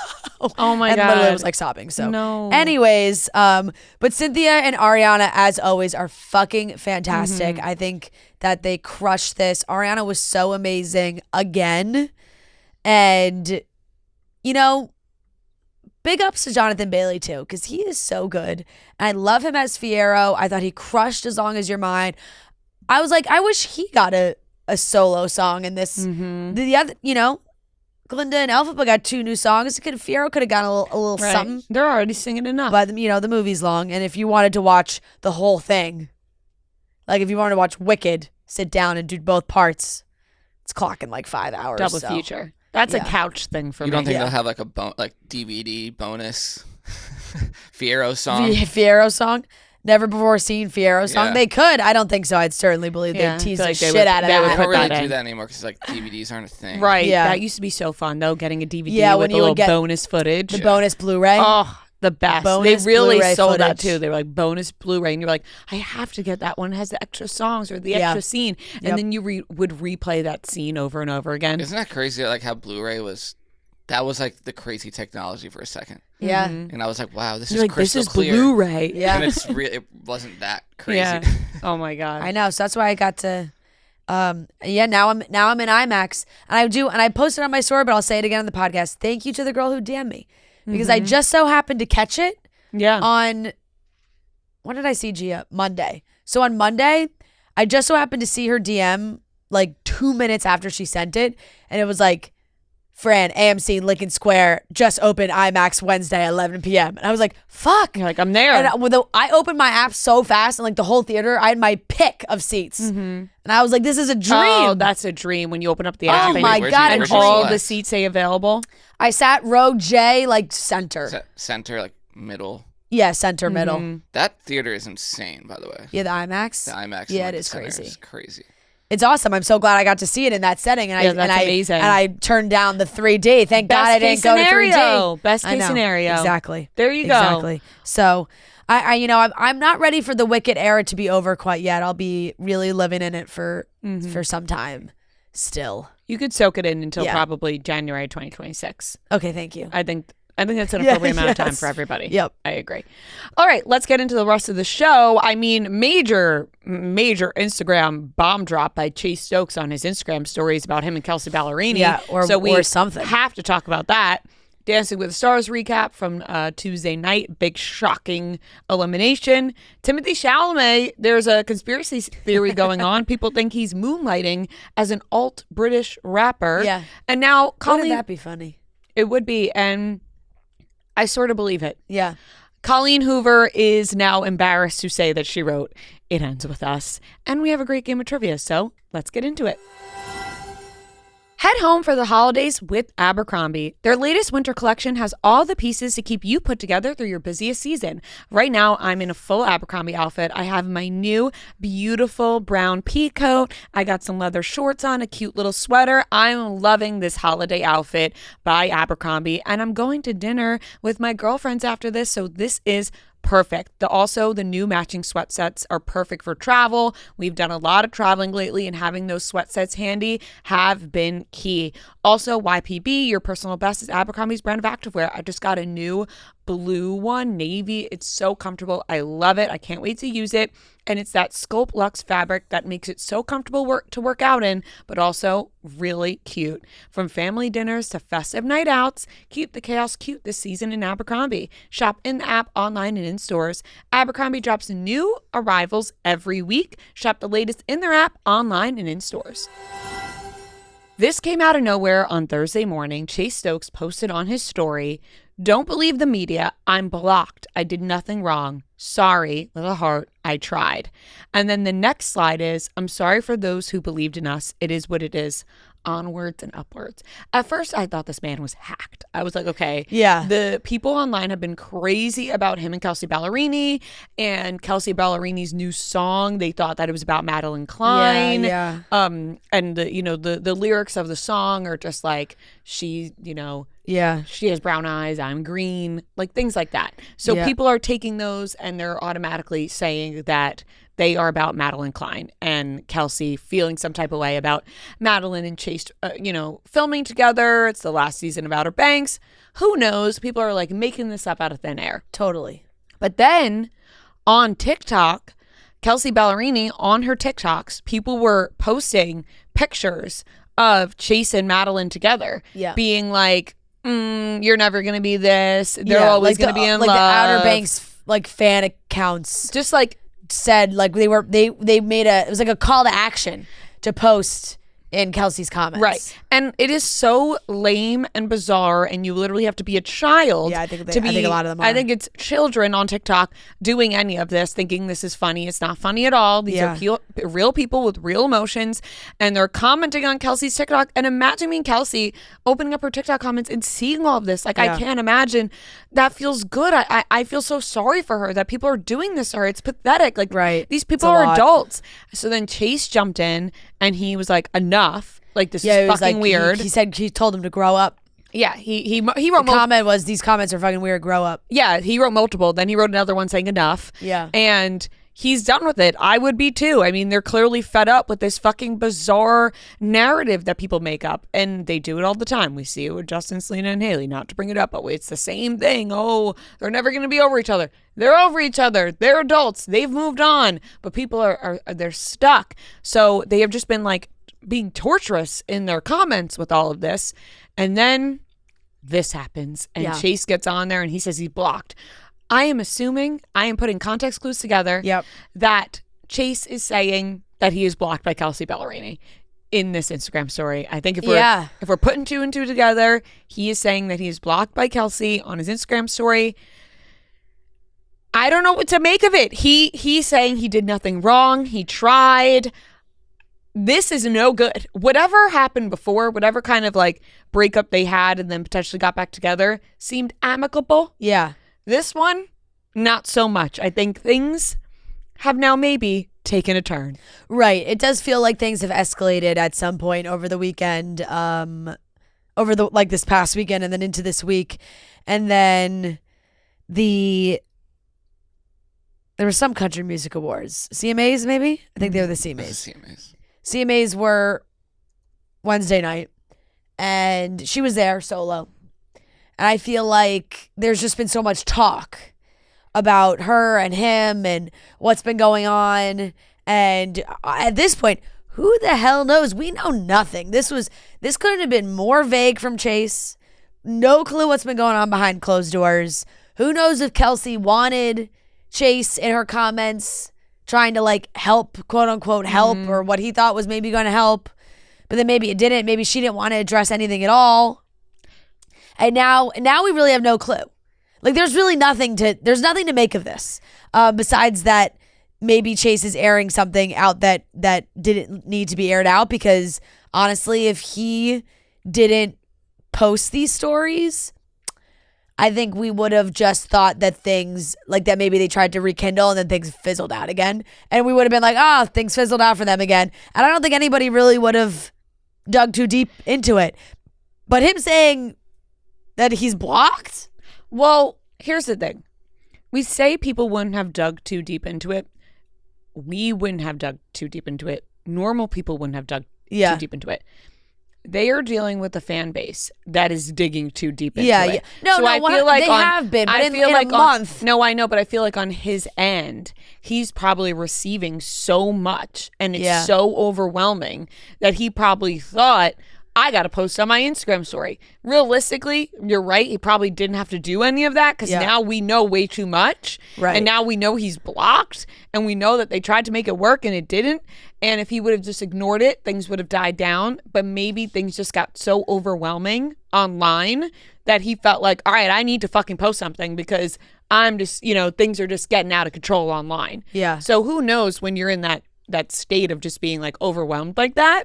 Oh my God. And literally was like sobbing. So no. Anyways, but Cynthia and Ariana, as always, are fucking fantastic. I think that they crushed this. Ariana was so amazing again. And, you know, big ups to Jonathan Bailey too, because he is so good. And I love him as Fiyero. I thought he crushed As Long As You're Mine. I was like, I wish he got a solo song in this. The other, you know, Glinda and Elphaba got 2 new songs. Fiyero could have gotten a little something. They're already singing enough. But, you know, the movie's long. And if you wanted to watch the whole thing, like if you wanted to watch Wicked, sit down and do both parts, it's clocking like 5 hours. Double feature. That's a couch thing for me. You don't think they'll have like a DVD bonus Fiyero song? Fiyero song? Never before seen Fiyero song. Yeah. They could. I don't think so. I'd certainly believe they'd tease the shit out of that. They don't really do that anymore because like DVDs aren't a thing. Right. Yeah. That used to be so fun though, getting a DVD with when you a would get bonus footage. The bonus Blu-ray. Oh, the best. Bonus they really Blu-ray sold footage. that too. They were like bonus Blu-ray, and you're like, I have to get that one. It has the extra songs or the extra scene, and then you would replay that scene over and over again. Isn't that crazy? Like how Blu-ray was. That was like the crazy technology for a second. Yeah. And I was like, wow, this is like, crystal this is clear. Blu-ray. Yeah. And it wasn't that crazy. Yeah. Oh my God. I know. So that's why I got to now I'm in IMAX. And I posted on my story, but I'll say it again on the podcast. Thank you to the girl who DM'd me. Because I just so happened to catch it on when did I see Gia? Monday. So on Monday, I just so happened to see her DM like 2 minutes after she sent it. And it was like, Fran, AMC, Lincoln Square, just opened IMAX Wednesday at 11 p.m. And I was like, fuck. You're like, I'm there. And I opened my app so fast, and like the whole theater, I had my pick of seats. And I was like, this is a dream. Oh, that's a dream when you open up the app. Oh my God. And all the seats say available. I sat row J, like center. Center, like middle. Yeah, center, middle. That theater is insane, by the way. Yeah, the IMAX. The IMAX. Yeah, in it is Center crazy. It's crazy. It's awesome. I'm so glad I got to see it in that setting. And that's amazing. And I turned down the 3D. Thank God I didn't go to 3D. Best case scenario. Exactly. There you go. Exactly. So I'm not ready for the Wicked era to be over quite yet. I'll be really living in it for some time still. You could soak it in until probably January 2026. Okay, thank you. I think that's an appropriate amount of time for everybody. Yep. I agree. All right, let's get into the rest of the show. I mean, major Instagram bomb drop by Chase Stokes on his Instagram stories about him and Kelsea Ballerini. Yeah, or something. Have to talk about that. Dancing with the Stars recap from Tuesday night. Big shocking elimination. Timothée Chalamet, there's a conspiracy theory going on. People think he's moonlighting as an alt-British rapper. Yeah. And now Colleen... Wouldn't that be funny? It would be, and I sort of believe it. Yeah. Colleen Hoover is now embarrassed to say that she wrote It Ends With Us. And we have a great game of trivia, so let's get into it. Head home for the holidays with Abercrombie. Their latest winter collection has all the pieces to keep you put together through your busiest season. Right now, I'm in a full Abercrombie outfit. I have my new beautiful brown pea coat. I got some leather shorts on, a cute little sweater. I'm loving this holiday outfit by Abercrombie, and I'm going to dinner with my girlfriends after this, so this is perfect. Also, the new matching sweat sets are perfect for travel. We've done a lot of traveling lately, and having those sweat sets handy have been key. Also, YPB, your personal best, is Abercrombie's brand of activewear. I just got a new blue one, navy. It's so comfortable. I love it. I can't wait to use it. And it's that Sculpt Luxe fabric that makes it so comfortable to work out in, but also really cute. From family dinners to festive night outs, keep the chaos cute this season in Abercrombie. Shop in the app, online, and in stores. Abercrombie drops new arrivals every week. Shop the latest in their app, online, and in stores. This came out of nowhere on Thursday morning. Chase Stokes posted on his story, "Don't believe the media. I'm blocked. I did nothing wrong. Sorry, little heart. I tried." And then the next slide is, "I'm sorry for those who believed in us. It is what it is. Onwards and upwards." At first, I thought this man was hacked. I was like, okay. Yeah. The people online have been crazy about him and Kelsea Ballerini and Kelsea Ballerini's new song. They thought that it was about Madeline Klein. Yeah. And the lyrics of the song are just like, she has brown eyes, I'm green, like things like that. So people are taking those and they're automatically saying that they are about Madeline Klein and Kelsea feeling some type of way about Madeline and Chase, filming together. It's the last season of Outer Banks. Who knows? People are like making this up out of thin air. Totally. But then on TikTok, Kelsea Ballerini, on her TikToks, people were posting pictures of Chase and Madeline together. Yeah. Being like, you're never going to be this. They're always going to be in love. Like the Outer Banks like fan accounts just like said like they made it was like a call to action to post in Kelsea's comments. Right. And it is so lame and bizarre, and you literally have to be a child. Yeah, I think a lot of them are. I think it's children on TikTok doing any of this, thinking this is funny. It's not funny at all. These are real people with real emotions, and they're commenting on Kelsea's TikTok. And imagine being Kelsea opening up her TikTok comments and seeing all of this. Like, I can't imagine. That feels good. I feel so sorry for her that people are doing this to her. It's pathetic. Like, these people are adults. So then Chase jumped in, and he was like, enough. Like, this is fucking weird. He said he told him to grow up. Yeah, he wrote. The comment was, "These comments are fucking weird. Grow up." Yeah, he wrote multiple. Then he wrote another one saying enough. Yeah, and he's done with it. I would be too. I mean, they're clearly fed up with this fucking bizarre narrative that people make up, and they do it all the time. We see it with Justin, Selena, and Haley. Not to bring it up, but it's the same thing. Oh, they're never going to be over each other. They're over each other. They're adults. They've moved on, but people are they're stuck. So they have just been like being torturous in their comments with all of this. And then this happens, and Chase gets on there and he says he's blocked. I am assuming, I am putting context clues together that Chase is saying that he is blocked by Kelsea Ballerini in this Instagram story. I think if we're putting two and two together, he is saying that he is blocked by Kelsea on his Instagram story. I don't know what to make of it. He's saying he did nothing wrong. He tried. This is no good. Whatever happened before, whatever kind of like breakup they had and then potentially got back together seemed amicable. Yeah. This one, not so much. I think things have now maybe taken a turn. Right. It does feel like things have escalated at some point over the weekend, over this past weekend and then into this week. And then there were some country music awards. CMAs maybe? I think they were the CMAs. CMAs were Wednesday night, and she was there solo. And I feel like there's just been so much talk about her and him and what's been going on. And at this point, who the hell knows? We know nothing. This couldn't have been more vague from Chase. No clue what's been going on behind closed doors. Who knows if Kelsea wanted Chase in her comments trying to like help, quote unquote help, or what he thought was maybe going to help, but then maybe it didn't. Maybe she didn't want to address anything at all. And now we really have no clue. Like there's nothing to make of this besides that maybe Chase is airing something out that didn't need to be aired out, because honestly, if he didn't post these stories, I think we would have just thought that things like that maybe they tried to rekindle and then things fizzled out again. And we would have been like, oh, things fizzled out for them again. And I don't think anybody really would have dug too deep into it. But him saying that he's blocked? Well, here's the thing. We say people wouldn't have dug too deep into it. We wouldn't have dug too deep into it. Normal people wouldn't have dug too deep into it. They are dealing with a fan base that is digging too deep into it. Yeah. No, I feel like they have been, but in a month. No, I know, but I feel like on his end, he's probably receiving so much and it's so overwhelming that he probably thought, I got to post on my Instagram story. Realistically, you're right. He probably didn't have to do any of that because now we know way too much. Right. And now we know he's blocked and we know that they tried to make it work and it didn't. And if he would have just ignored it, things would have died down. But maybe things just got so overwhelming online that he felt like, all right, I need to fucking post something because I'm just, things are just getting out of control online. Yeah. So who knows when you're in that state of just being like overwhelmed like that?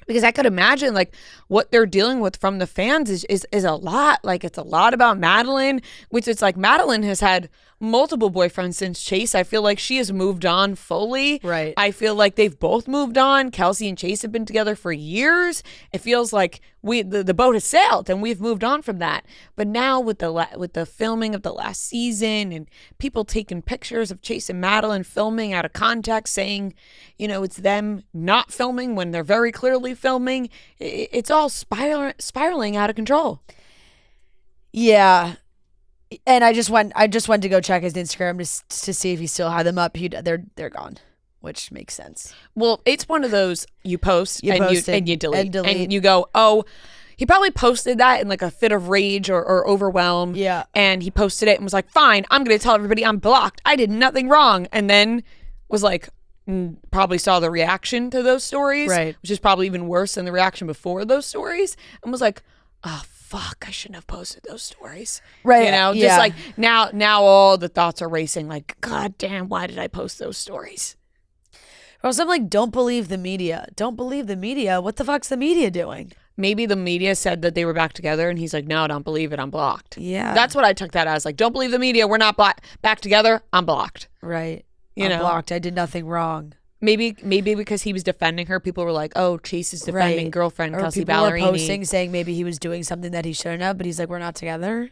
Because I could imagine like what they're dealing with from the fans is a lot. Like it's a lot about Madeline, which it's like Madeline has had multiple boyfriends since Chase. I feel like she has moved on fully. Right. I feel like they've both moved on. Kelsea and Chase have been together for years. It feels like the boat has sailed and we've moved on from that. But now with the filming of the last season and people taking pictures of Chase and Madeline filming out of context, saying, it's them not filming when they're very clearly filming. It's all spiraling out of control. Yeah. And I just went to go check his Instagram just to see if he still had them up. They're gone, which makes sense. Well, it's one of those you post and you delete. And you go, oh, he probably posted that in like a fit of rage or overwhelm. Yeah. And he posted it and was like, fine, I'm going to tell everybody I'm blocked. I did nothing wrong. And then was like, probably saw the reaction to those stories, right? Which is probably even worse than the reaction before those stories, and was like, oh fuck, I shouldn't have posted those stories, right? Just like now all the thoughts are racing, like, god damn, why did I post those stories? Or something like, don't believe the media. Don't believe the media. What the fuck's the media doing? Maybe the media said that they were back together and he's like, no, don't believe it, I'm blocked. Yeah, that's what I took that as. Like, don't believe the media, we're not back together, I'm blocked. Right. I'm blocked. I did nothing wrong. Maybe because he was defending her, people were like, "Oh, Chase is defending girlfriend Kelsea Ballerini." People were posting saying maybe he was doing something that he shouldn't have, but he's like, "We're not together."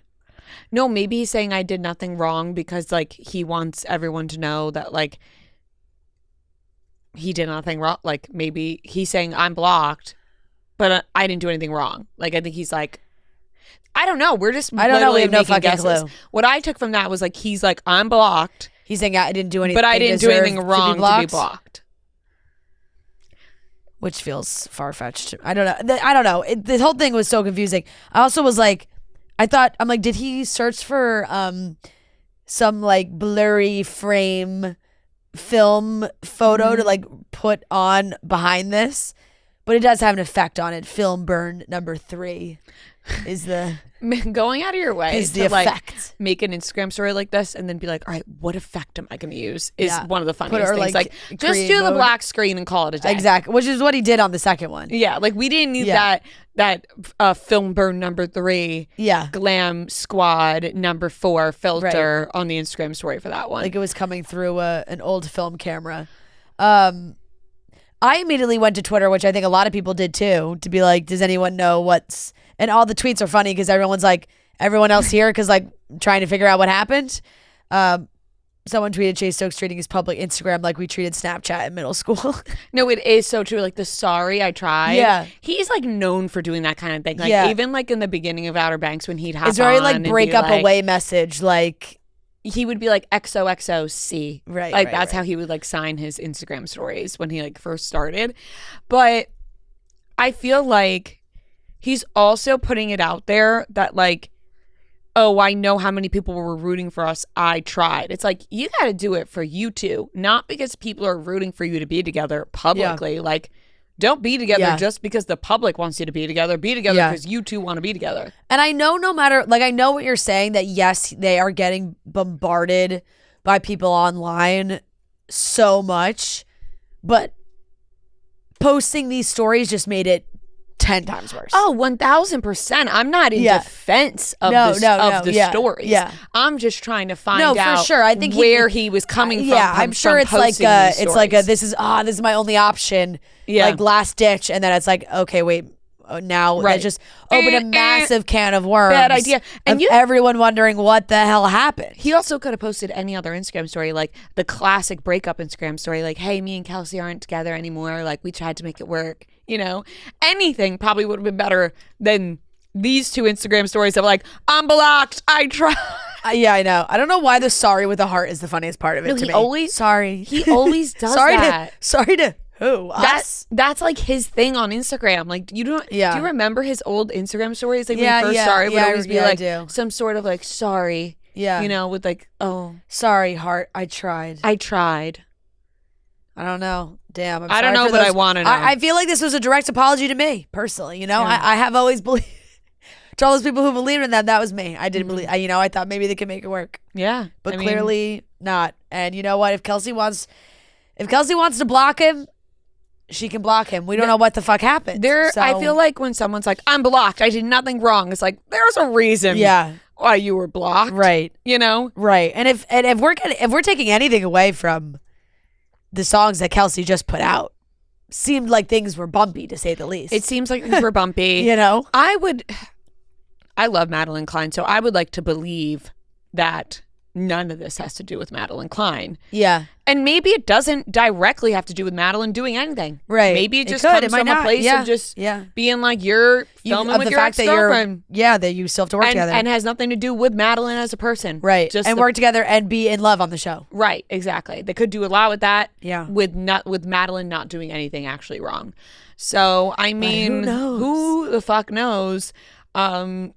No, maybe he's saying I did nothing wrong because like he wants everyone to know that like he did nothing wrong. Like maybe he's saying I'm blocked, but I didn't do anything wrong. Like I think he's like, I don't know. We're just I don't know. We have no fucking guesses. clue. What I took from that was like he's like I'm blocked. He's saying I didn't do anything, but I didn't do anything wrong to be blocked. Which feels far-fetched. I don't know. This whole thing was so confusing. I also was like, I'm like, did he search for some like blurry frame film photo to like put on behind this? But it does have an effect on it. Film burn number 3 is the... Going out of your way is the effect. Like make an Instagram story like this and then be like, all right, what effect am I going to use? Is one of the funniest things. Like just do the black screen and call it a day. Exactly, which is what he did on the second one. Yeah, like we didn't need that film burn number 3. Yeah, glam squad number 4 filter on the Instagram story for that one. Like it was coming through an old film camera. I immediately went to Twitter, which I think a lot of people did too, to be like, does anyone know what's... And all the tweets are funny because everyone's like, everyone else here, because like trying to figure out what happened. Someone tweeted Chase Stokes treating his public Instagram like we treated Snapchat in middle school. No, it is so true. Like the sorry I tried. Yeah. He's like known for doing that kind of thing. Like even like in the beginning of Outer Banks when he'd hop on. It's very like break up away message. Like he would be like XOXOC. Right. Like that's how he would like sign his Instagram stories when he like first started. But I feel like he's also putting it out there that like, oh, I know how many people were rooting for us. I tried. It's like, you got to do it for you two, not because people are rooting for you to be together publicly. Yeah. Like, don't be together just because the public wants you to be together. Be together because you two want to be together. And I know no matter, like, I know what you're saying, that yes, they are getting bombarded by people online so much, but posting these stories just made it 10 times worse. Oh, 1,000%. I'm not in defense of the stories. Yeah. I'm just trying to find out for sure. I think where he was coming from. Yeah, I'm sure it's like this is my only option. Yeah. Like last ditch, and then it's like, okay, wait. Now that just opened a massive can of worms. Bad idea. And everyone wondering what the hell happened. He also could have posted any other Instagram story, like the classic breakup Instagram story, like, hey, me and Kelsey aren't together anymore. Like, we tried to make it work. You know, anything probably would have been better than these two Instagram stories of like, I'm blocked. I tried. Yeah, I know. I don't know why the sorry with a heart is the funniest part of it to me. He always does that. Sorry to who? Us? That's like his thing on Instagram. Like, do you remember his old Instagram stories? Like when he first started, would always be like some sort of like sorry. Yeah. You know, with like, oh, sorry, heart. I tried. I don't know. Damn. I don't know, but I want to know. I feel like this was a direct apology to me personally. You know, I have always believed to all those people who believed in that was me. I didn't believe. I thought maybe they could make it work. Yeah, but clearly not. And you know what? If Kelsey wants to block him, she can block him. We don't know what the fuck happened. I feel like when someone's like, I'm blocked, I did nothing wrong. It's like, there's a reason. Yeah. Why you were blocked. Right. You know. Right. And if we're taking anything away from the songs that Kelsey just put out, seemed like things were bumpy, to say the least. It seems like things were bumpy. You know? I love Madeline Klein, so I would like to believe that none of this has to do with Madeline Klein. Yeah. And maybe it doesn't directly have to do with Madeline doing anything. Right. Maybe it just comes from a place of just being like, you're filming with your ex-girlfriend. That you still have to work together. And has nothing to do with Madeline as a person. Right. And work together and be in love on the show. Right. Exactly. They could do a lot with that. Yeah. With Madeline not doing anything actually wrong. So, I mean, who knows? Who the fuck knows?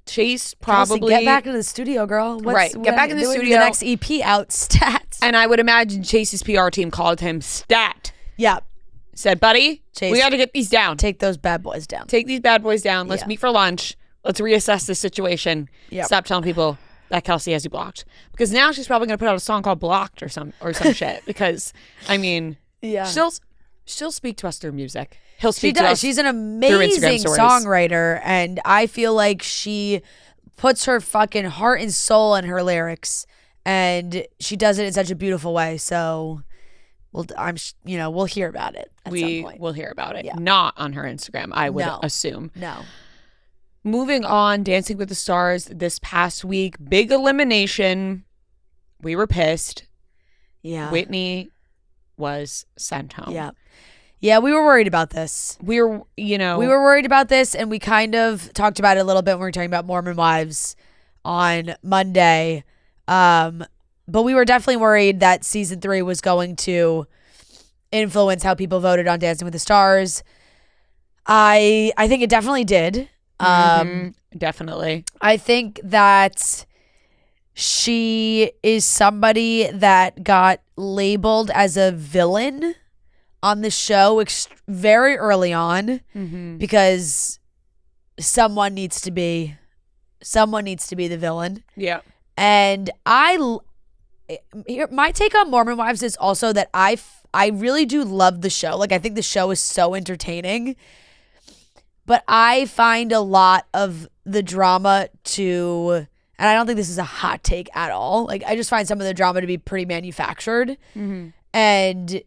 Chase probably Kelsey, get back into the studio, girl. Get back in the studio. The next EP out, stat. And I would imagine Chase's PR team called him stat. Yeah. Said, buddy, Chase, we got to get these down. Take those bad boys down. Take these bad boys down. Let's meet for lunch. Let's reassess the situation. Yep. Stop telling people that Kelsey has you blocked. Because now she's probably going to put out a song called Blocked or some shit. Because, I mean, she'll speak to us through music. He'll speak to us. She's an amazing songwriter, and I feel like she puts her fucking heart and soul in her lyrics, and she does it in such a beautiful way. So, we'll hear about it at some point. Will hear about it. Yeah. Not on her Instagram, I would assume. No. Moving on, Dancing with the Stars this past week, big elimination. We were pissed. Yeah. Whitney was sent home. Yeah. Yeah, we were worried about this. We were worried about this, and we kind of talked about it a little bit when we were talking about Mormon Wives on Monday. But we were definitely worried that season 3 was going to influence how people voted on Dancing with the Stars. I think it definitely did. Definitely. I think that she is somebody that got labeled as a villain on the show very early on, because someone needs to be the villain. Yeah. And my take on Mormon Wives is also that I really do love the show. Like, I think the show is so entertaining, but I find a lot of the drama and I don't think this is a hot take at all. Like, I just find some of the drama to be pretty manufactured, and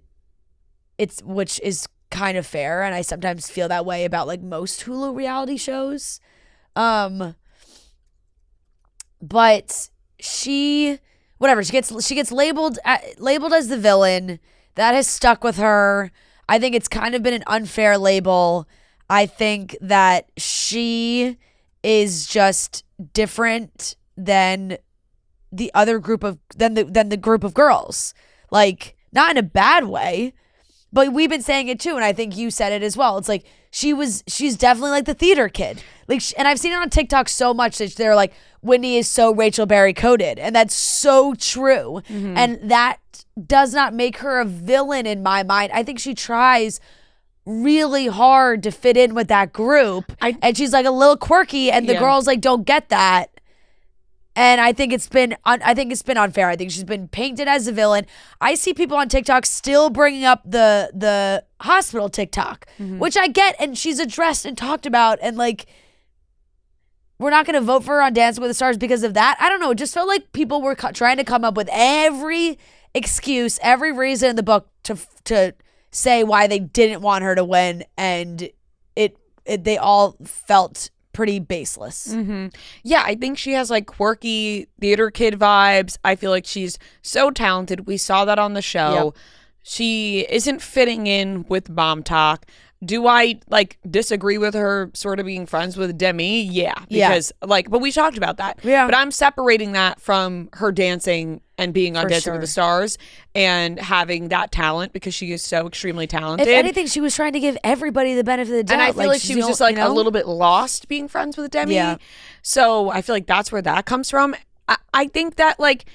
which is kind of fair, and I sometimes feel that way about like most Hulu reality shows. But she gets labeled as the villain. That has stuck with her. I think it's kind of been an unfair label. I think that she is just different than the other group of the group of girls. Like, not in a bad way, but we've been saying it too, and I think you said it as well. It's like she's definitely like the theater kid. Like, and I've seen it on TikTok so much that they're like, Whitney is so Rachel Berry coded, and that's so true. And that does not make her a villain in my mind. I think she tries really hard to fit in with that group, and she's like a little quirky, and the girls like don't get that. And I think it's been unfair. I think she's been painted as a villain. I see people on TikTok still bringing up the hospital TikTok, which I get, and she's addressed and talked about, and like, we're not going to vote for her on Dancing with the Stars because of that. I don't know. It just felt like people were trying to come up with every excuse, every reason in the book to say why they didn't want her to win, and they all felt pretty baseless. Yeah, I think she has like quirky theater kid vibes. I feel like she's so talented. We saw that on the show. Yep. She isn't fitting in with Mom Talk. Do I like disagree with her sort of being friends with Demi? Yeah, because like, but we talked about that. Yeah, but I'm separating that from her dancing and being on Dancing with the Stars and having that talent, because she is so extremely talented. If anything, she was trying to give everybody the benefit of the doubt. And I feel like she was just like a little bit lost being friends with Demi. Yeah. So I feel like that's where that comes from. I think that like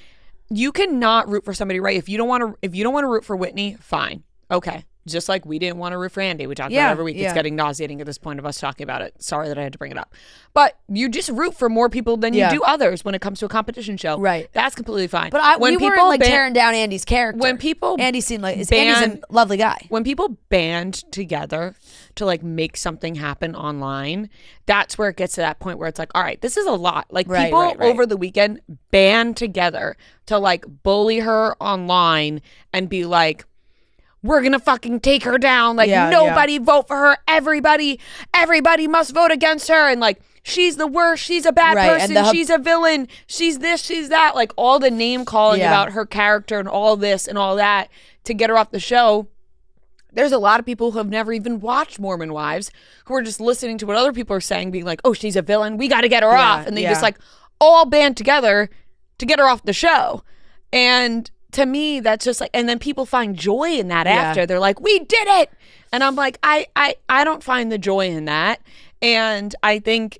you cannot root for somebody, right? If you don't want to root for Whitney, fine. Okay. Just like we didn't want to root for Andy. We talk about it every week. It's getting nauseating at this point of us talking about it. Sorry that I had to bring it up. But you just root for more people than you do others when it comes to a competition show. Right. That's completely fine. But we weren't like tearing down Andy's character. When people Andy seemed like Andy's a lovely guy. When people band together to like make something happen online, that's where it gets to that point where it's like, all right, this is a lot. Like people over the weekend band together to like bully her online and be like, we're going to fucking take her down. Like, nobody vote for her. Everybody must vote against her. And like, she's the worst. She's a bad person. She's a villain. She's this, she's that. Like all the name calling about her character and all this and all that to get her off the show. There's a lot of people who have never even watched Mormon Wives who are just listening to what other people are saying, being like, oh, she's a villain. We got to get her off. And they just like all band together to get her off the show. And to me, that's just like, and then people find joy in that after. They're like, we did it. And I'm like, I don't find the joy in that. And I think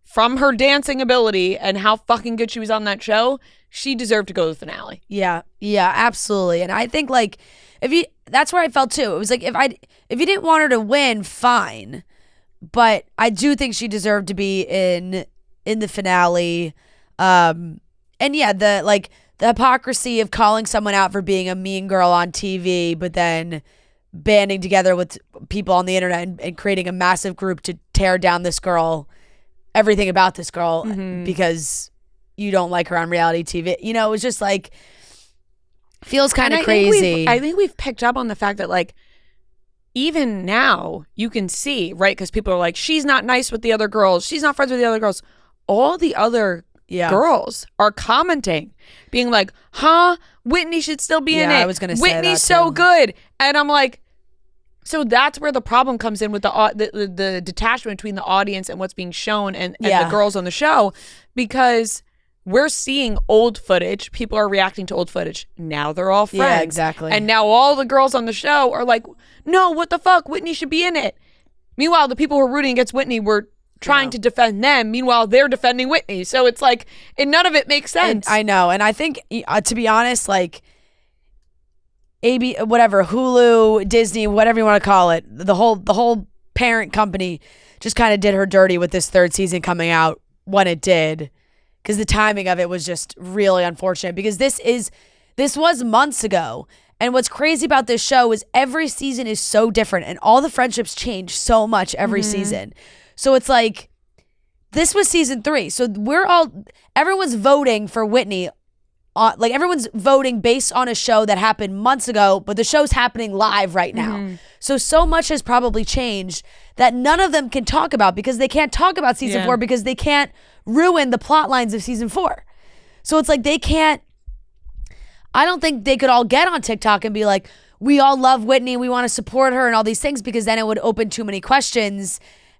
from her dancing ability and how fucking good she was on that show, she deserved to go to the finale. Yeah, absolutely. And I think like, that's where I felt too. It was like, if you didn't want her to win, fine. But I do think she deserved to be in the finale. And yeah, the hypocrisy of calling someone out for being a mean girl on TV, but then banding together with people on the internet and creating a massive group to tear down this girl, everything about this girl, because you don't like her on reality TV. You know, it was just like, feels kind of crazy. I think we've picked up on the fact that like, even now you can see, right? Because people are like, she's not nice with the other girls. She's not friends with the other girls. All the other girls are commenting, being like, huh? Whitney should still be in it. I was going to say Whitney's so good. And I'm like, so that's where the problem comes in with the detachment between the audience and what's being shown and the girls on the show, because we're seeing old footage. People are reacting to old footage. Now they're all friends. Yeah, exactly. And now all the girls on the show are like, no, what the fuck? Whitney should be in it. Meanwhile, the people who are rooting against Whitney were trying to defend them. Meanwhile, they're defending Whitney. So it's like, and none of it makes sense. And I know. And I think, to be honest, like, Hulu, Disney, whatever you want to call it, the whole parent company just kind of did her dirty with this third season coming out when it did, because the timing of it was just really unfortunate, because this was months ago. And what's crazy about this show is every season is so different and all the friendships change so much every season. So it's like, this was season 3. So everyone's voting for Whitney. Like everyone's voting based on a show that happened months ago, but the show's happening live right now. So much has probably changed that none of them can talk about, because they can't talk about season 4 because they can't ruin the plot lines of season 4. So it's like I don't think they could all get on TikTok and be like, we all love Whitney, we want to support her and all these things, because then it would open too many questions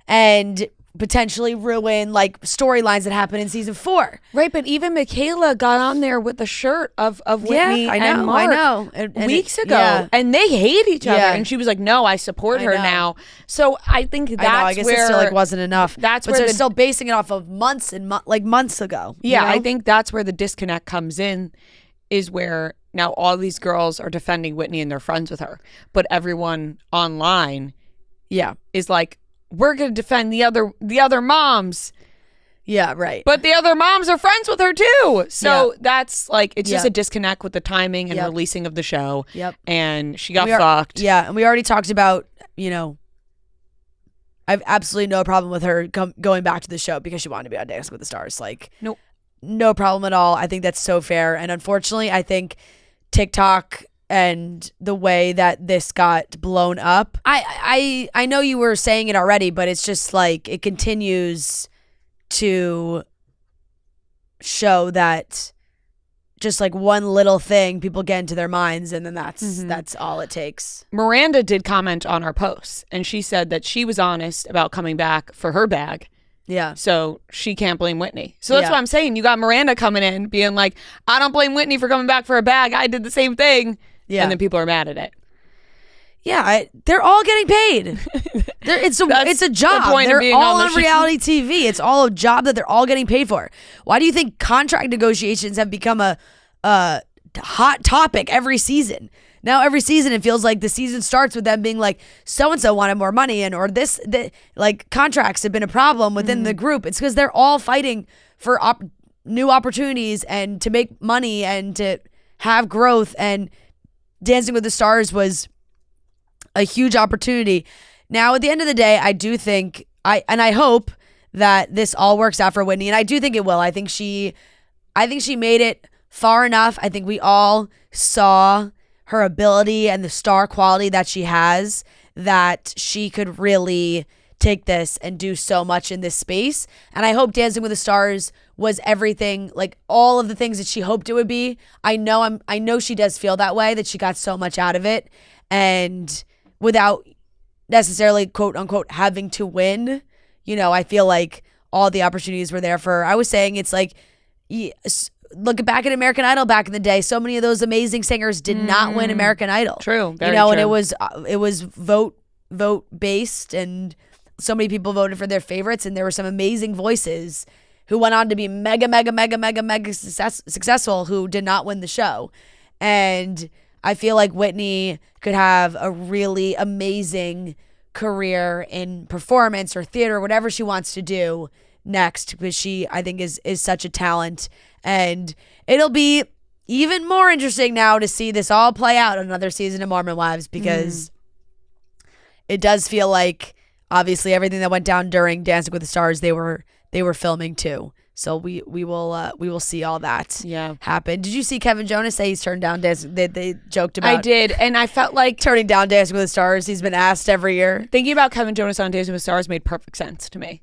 and potentially ruin like storylines that happen in season 4. Right, but even Michaela got on there with the shirt of Whitney and Mark weeks ago, and they hate each other. And she was like, "No, I support her now." So I think that's I guess where it still like wasn't enough. That's but where they're still basing it off of months and months ago. Yeah, you know? I think that's where the disconnect comes in, is where now all these girls are defending Whitney and they're friends with her, but everyone online, is like, we're going to defend the other moms. Yeah, right. But the other moms are friends with her too. So that's like, it's just a disconnect with the timing and releasing of the show. Yep. And she got fucked. Yeah. And we already talked about, I have absolutely no problem with her going back to the show because she wanted to be on Dancing with the Stars. Like, nope. No problem at all. I think that's so fair. And unfortunately, I think TikTok and the way that this got blown up, I know you were saying it already, but it's just like it continues to show that just like one little thing people get into their minds, and then that's all it takes. Miranda did comment on our posts, and she said that she was honest about coming back for her bag. Yeah. So she can't blame Whitney. So that's what I'm saying. You got Miranda coming in being like, I don't blame Whitney for coming back for her bag. I did the same thing. Yeah. And then people are mad at it. Yeah, they're all getting paid. It's a job. They're all on reality TV. It's all a job that they're all getting paid for. Why do you think contract negotiations have become a hot topic every season? Now every season it feels like the season starts with them being like, so and so wanted more money, and or like contracts have been a problem within the group. It's because they're all fighting for new opportunities and to make money and to have growth. And Dancing with the Stars was a huge opportunity. Now, at the end of the day, I do think I hope that this all works out for Whitney, and I do think it will. I think she made it far enough. I think we all saw her ability and the star quality that she has, that she could really take this and do so much in this space. And I hope Dancing with the Stars was everything, like all of the things that she hoped it would be. I know she does feel that way, that she got so much out of it, and without necessarily quote unquote having to win, I feel like all the opportunities were there for her. I was saying it's like, look back at American Idol back in the day. So many of those amazing singers did not win American Idol. True, very true. And it was vote based, and so many people voted for their favorites, and there were some amazing voices who went on to be mega successful who did not win the show. And I feel like Whitney could have a really amazing career in performance or theater, whatever she wants to do next, because she, I think, is such a talent. And it'll be even more interesting now to see this all play out on another season of Mormon Wives, because it does feel like obviously everything that went down during Dancing with the Stars, they were filming too. So we will see all that happen. Did you see Kevin Jonas say he's turned down Dancing? They joked about. I did, and I felt like turning down Dancing with the Stars. He's been asked every year. Thinking about Kevin Jonas on Dancing with the Stars made perfect sense to me.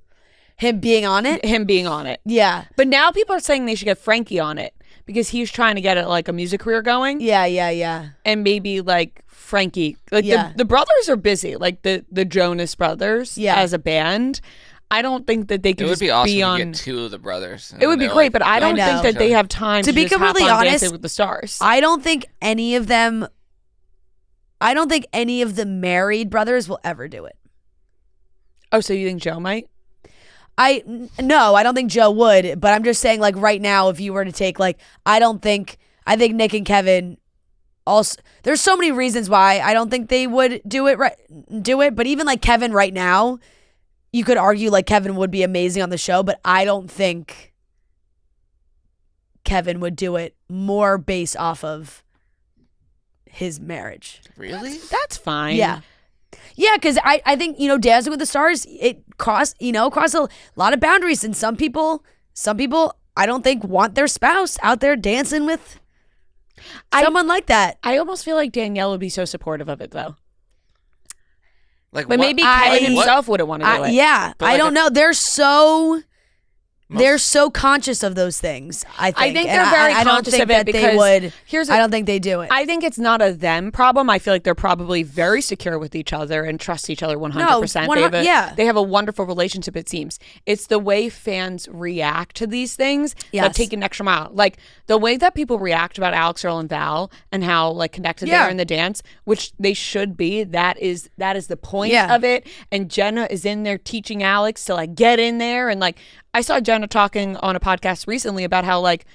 Him being on it? Him being on it. Yeah. But now people are saying they should get Frankie on it because he's trying to get like a music career going. Yeah. And maybe like Frankie. Like the brothers are busy. Like the Jonas brothers as a band. I don't think that they could just be on. It would be awesome to get two of the brothers. It would be great, but I don't think that they have time to be completely honest. Dancing with the Stars. I don't think any of the married brothers will ever do it. Oh, so you think Joe might? No, I don't think Joe would, but I'm just saying, like, right now, if you were to take, like, I think Nick and Kevin also, there's so many reasons why I don't think they would do it, but even like Kevin right now, you could argue like Kevin would be amazing on the show, but I don't think Kevin would do it more based off of his marriage. Really? That's fine. Yeah. Yeah, because I think, Dancing with the Stars, it crossed a lot of boundaries. And some people, I don't think want their spouse out there dancing with someone like that. I almost feel like Danielle would be so supportive of it, though. Like, but maybe Kevin himself wouldn't want to do it. Yeah, but I don't know. They're so conscious of those things. I think they're very conscious of it because I don't think they do it. I think it's not a them problem. I feel like they're probably very secure with each other and trust each other 100%. They have a wonderful relationship, it seems. It's the way fans react to these things that take an extra mile. Like the way that people react about Alex, Earl, and Val and how like connected they are in the dance, which they should be. That is the point of it. And Jenna is in there teaching Alex to like get in there and like. I saw Jenna talking on a podcast recently about how like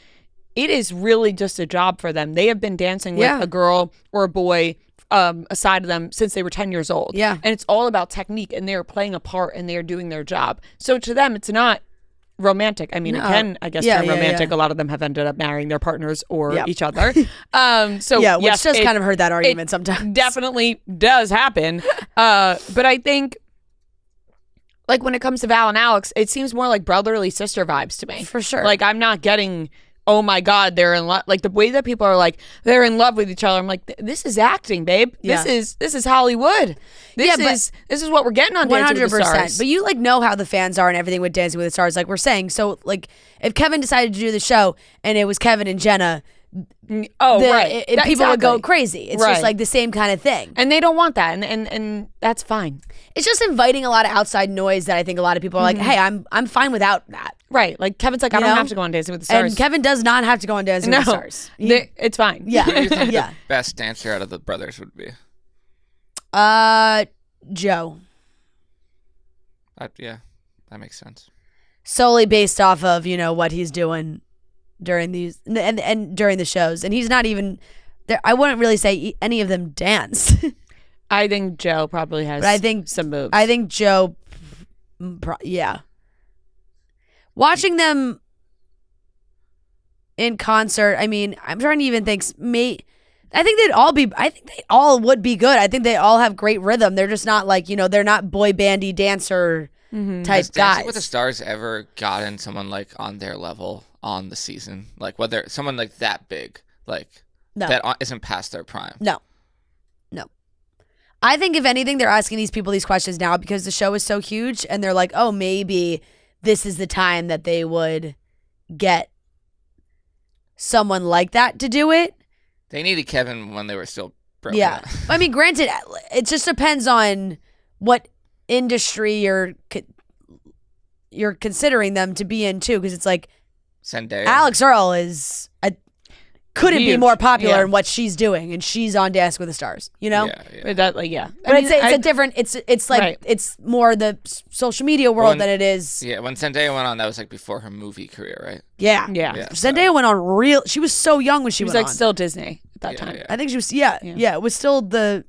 it is really just a job for them. They have been dancing with a girl or a boy aside of them since they were 10 years old. Yeah. And it's all about technique and they're playing a part and they're doing their job. So to them, it's not romantic. I mean, it can, I guess, turn romantic. A lot of them have ended up marrying their partners or each other. So yeah, which yes, does kind of hurt that argument sometimes. Definitely does happen. But I think, like, when it comes to Val and Alex, it seems more like brotherly sister vibes to me. For sure. Like, I'm not getting, oh my God, they're in love. Like, the way that people are like, they're in love with each other. I'm like, this is acting, babe. Yeah. This is Hollywood. This is what we're getting on Dancing with the Stars. But you, like, know how the fans are and everything with Dancing with the Stars, like we're saying. So, like, if Kevin decided to do the show and it was Kevin and Jenna, right. People would go crazy. It's just like the same kind of thing. And they don't want that. And that's fine. It's just inviting a lot of outside noise that I think a lot of people are like, hey, I'm fine without that. Right. Like, Kevin's like, I don't have to go on Dancing with the Stars. And Kevin does not have to go on Dancing with the Stars. It's fine. Yeah. Who do you think the best dancer out of the brothers would be? Joe. Yeah, that makes sense. Solely based off of, what he's doing during these and during the shows. And he's not even there. I wouldn't really say any of them dance. I think Joe probably has some moves. I think Joe, watching them in concert, I mean, I'm trying to even think, I think they all would be good. I think they all have great rhythm. They're just not like, they're not boy bandy dancer type Has guys. Dancing with the Stars ever gotten someone like on their level on the season? Like, whether someone like that big, like that isn't past their prime? No. I think if anything, they're asking these people these questions now because the show is so huge and they're like, oh, maybe this is the time that they would get someone like that to do it. They needed Kevin when they were still broken. Yeah. I mean, granted, it just depends on what industry you're considering them to be in too, because it's like Zendaya. Alex Earl couldn't be more popular in what she's doing, and she's on Dancing with the Stars. Yeah. But that, like, But it's a different. It's like it's more the social media world than it is. Yeah, when Zendaya went on, that was like before her movie career, right? Yeah. Zendaya went on she was so young when she was went like on. still Disney at that time. Yeah. I think she was. Yeah. It was still the.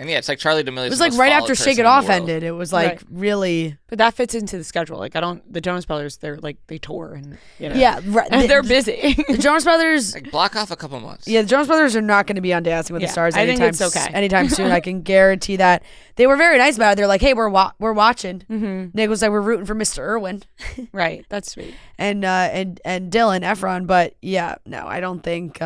And it's like Charli D'Amelio. It was like right after Shake It Off ended. It was like really. But that fits into the schedule. Like, the Jonas Brothers, they're like, they tour and, Yeah, right. They're busy. The Jonas Brothers. Like, block off a couple months. Yeah, the Jonas Brothers are not going to be on Dancing with the Stars anytime. I think it's okay. Anytime soon. I can guarantee that. They were very nice about it. They're like, hey, we're watching. Mm-hmm. Nick was like, we're rooting for Mr. Irwin. Right. That's sweet. And Dylan Efron. But yeah, no, I don't think.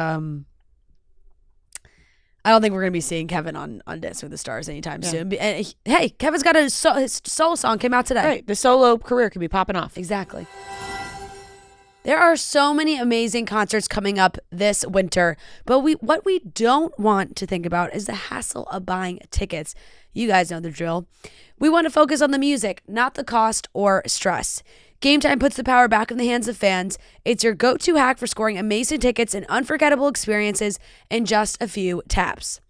I don't think we're going to be seeing Kevin on Dancing with the Stars anytime soon. And hey, Kevin's got his solo song came out today. Right. The solo career could be popping off. Exactly. There are so many amazing concerts coming up this winter, but what we don't want to think about is the hassle of buying tickets. You guys know the drill. We want to focus on the music, not the cost or stress. Game Time puts the power back in the hands of fans. It's your go-to hack for scoring amazing tickets and unforgettable experiences in just a few taps.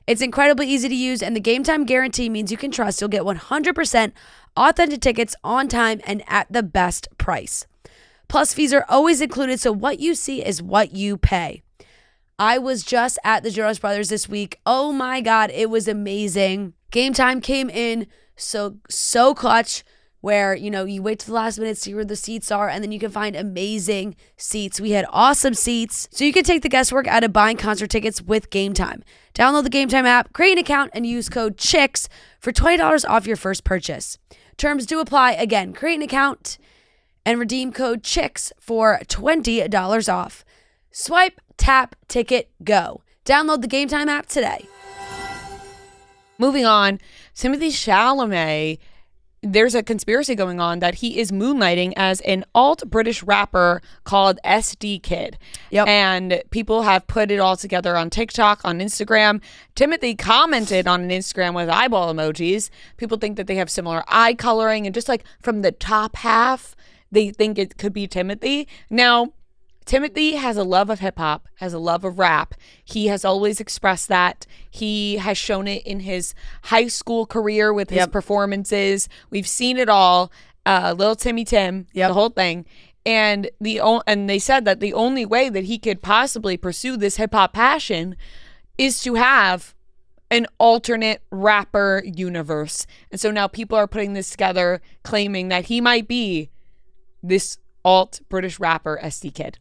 It's incredibly easy to use, and the Game Time guarantee means you can trust you'll get 100% authentic tickets on time and at the best price. Plus, fees are always included, so what you see is what you pay. I was just at the Jonas Brothers this week. Oh my God, it was amazing. Game Time came in so clutch, where, you wait to the last minute to see where the seats are, and then you can find amazing seats. We had awesome seats, so you can take the guesswork out of buying concert tickets with Game Time. Download the Game Time app, create an account, and use code CHICKS for $20 off your first purchase. Terms do apply. Again, create an account and redeem code CHICKS for $20 off. Swipe, tap, ticket, go. Download the Game Time app today. Moving on, Timothée Chalamet, there's a conspiracy going on that he is moonlighting as an alt-British rapper called SD Kid. Yep. And people have put it all together on TikTok, on Instagram. Timothée commented on an Instagram with eyeball emojis. People think that they have similar eye coloring, and just like from the top half, they think it could be Timothée. Now, Timothée has a love of hip hop, has a love of rap. He has always expressed that. He has shown it in his high school career with his performances. We've seen it all. Lil Timmy Tim, the whole thing. And they said that the only way that he could possibly pursue this hip hop passion is to have an alternate rapper universe. And so now people are putting this together, claiming that he might be this alt British rapper SD Kid.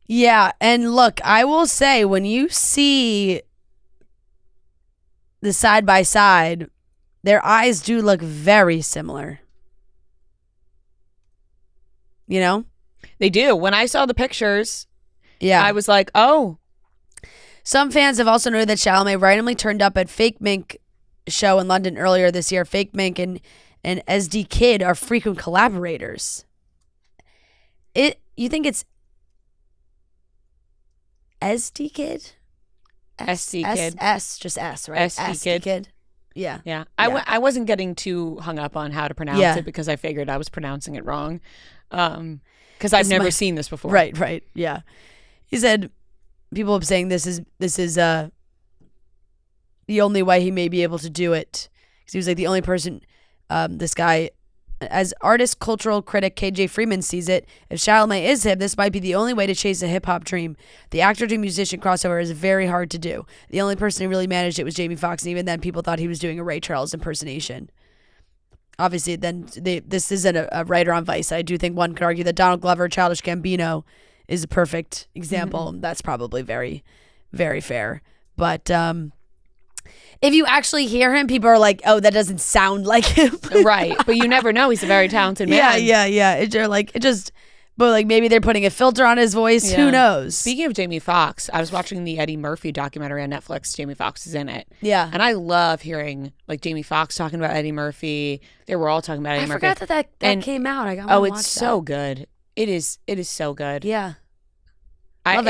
Yeah, and look, I will say, when you see the side by side, their eyes do look very similar. You know? They do. When I saw the pictures, Yeah. I was like, oh. Some fans have also noted that Chalamet randomly turned up at Fake Mink show in London earlier this year. Fake Mink and SD Kid are frequent collaborators. You think it's SD Kid? SD Kid. Just S, right? SD Kid. Yeah. Yeah. I wasn't getting too hung up on how to pronounce it because I figured I was pronouncing it wrong. Because I've never seen this before. Right. Yeah. He said people are saying this is the only way he may be able to do it. Because he was like the only person, this guy, as artist, cultural critic KJ Freeman sees it, if Chalamet is him, this might be the only way to chase a hip-hop dream. The actor to musician crossover is very hard to do. The only person who really managed it was Jamie Foxx, and even then people thought he was doing a Ray Charles impersonation. Obviously, then this isn't a writer on Vice. I do think one could argue that Donald Glover, Childish Gambino, is a perfect example. Mm-hmm. That's probably very, very fair. But if you actually hear him, people are like, "Oh, that doesn't sound like him." Right, but you never know. He's a very talented man. Yeah. But like maybe they're putting a filter on his voice. Yeah. Who knows? Speaking of Jamie Foxx, I was watching the Eddie Murphy documentary on Netflix. Jamie Foxx is in it. Yeah. And I love hearing like Jamie Foxx talking about Eddie Murphy. They were all talking about Eddie Murphy. I forgot that came out. It's so good. It is so good. Yeah. I love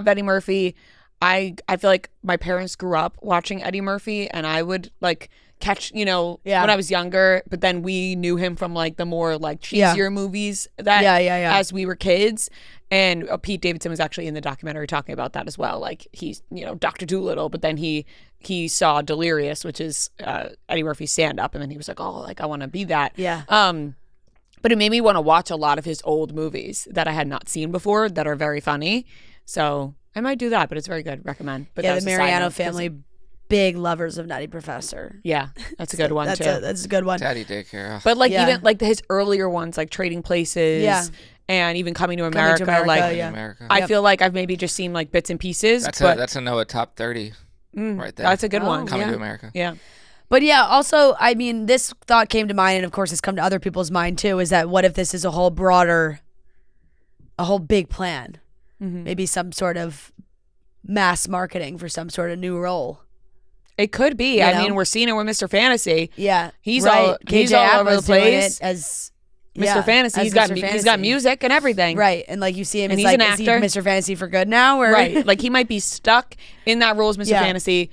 Eddie Murphy. I feel like my parents grew up watching Eddie Murphy, and I would like catch, when I was younger, but then we knew him from like the more like cheesier movies that as we were kids. And Pete Davidson was actually in the documentary talking about that as well. Like he's, Dr. Dolittle, but then he saw Delirious, which is Eddie Murphy's stand-up, and then he was like, oh, like I want to be that. Yeah. But it made me want to watch a lot of his old movies that I had not seen before that are very funny. So I might do that, but it's very good. Recommend. But the Mariano family, big lovers of Nutty Professor. Yeah, that's a good one too. That's a good one. Daddy Daycare. But like even like his earlier ones, like Trading Places, and even Coming to America. America. I feel like I've maybe just seen like bits and pieces. That's a Noah top 30 right there. That's a good one. Coming to America. Yeah. But yeah, also, I mean, this thought came to mind, and of course it's come to other people's mind too, is that what if this is a whole big plan? Mm-hmm. Maybe some sort of mass marketing for some sort of new role. It could be. I mean, we're seeing it with Mr. Fantasy. Yeah. He's all over the place. As Mr. Fantasy. He's got music and everything. Right. And like you see him, and he's like, an actor. Is he Mr. Fantasy for good now? Or? Right. Like he might be stuck in that role as Mr. Fantasy.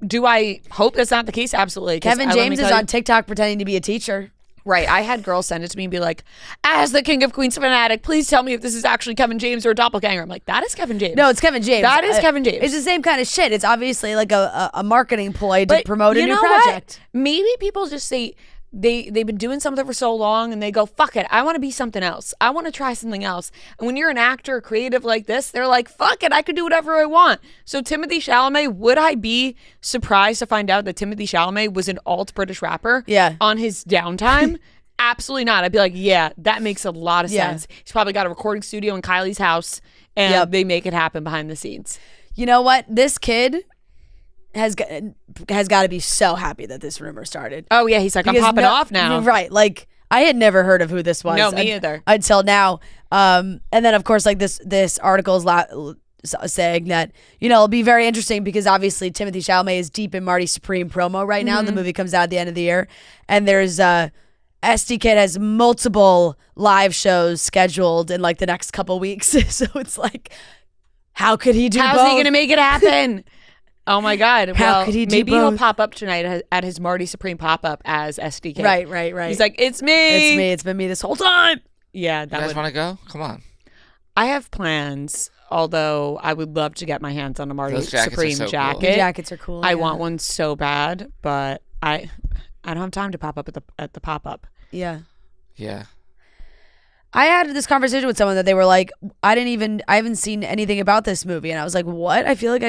Do I hope that's not the case? Absolutely. Kevin James is on TikTok pretending to be a teacher. Right. I had girls send it to me and be like, as the King of Queens fanatic, please tell me if this is actually Kevin James or a doppelganger. I'm like, that is Kevin James. No, it's Kevin James. That is Kevin James. It's the same kind of shit. It's obviously like a marketing ploy to promote a new project. What? Maybe people just say they've been doing something for so long and they go, fuck it, I want to be something else. I want to try something else. And when you're an actor or creative like this, they're like, fuck it, I could do whatever I want. So Timothée Chalamet, would I be surprised to find out that Timothée Chalamet was an alt British rapper on his downtime? Absolutely not. I'd be like, yeah, that makes a lot of sense. He's probably got a recording studio in Kylie's house, and they make it happen behind the scenes. You know what? This kid has got to be so happy that this rumor started. Oh yeah, he's like, I'm popping off now. Right. Like I had never heard of who this was. No, me either. Until now. And then of course, like this article is saying that, it'll be very interesting because obviously Timothée Chalamet is deep in Marty Supreme promo right now. The movie comes out at the end of the year, and there's SD Kid has multiple live shows scheduled in like the next couple weeks. So it's like, how could he do both? How's he going to make it happen? Oh my God. How could he do maybe both? He'll pop up tonight at his Marty Supreme pop-up as SD Kid. Right. He's like, it's me. It's been me this whole time. Yeah. You guys want to go? Come on. I have plans, although I would love to get my hands on a Marty Supreme jacket. Cool. The jackets are cool. I want one so bad, but I don't have time to pop up at the pop-up. Yeah. I had this conversation with someone that they were like, I haven't seen anything about this movie. And I was like, what? I feel like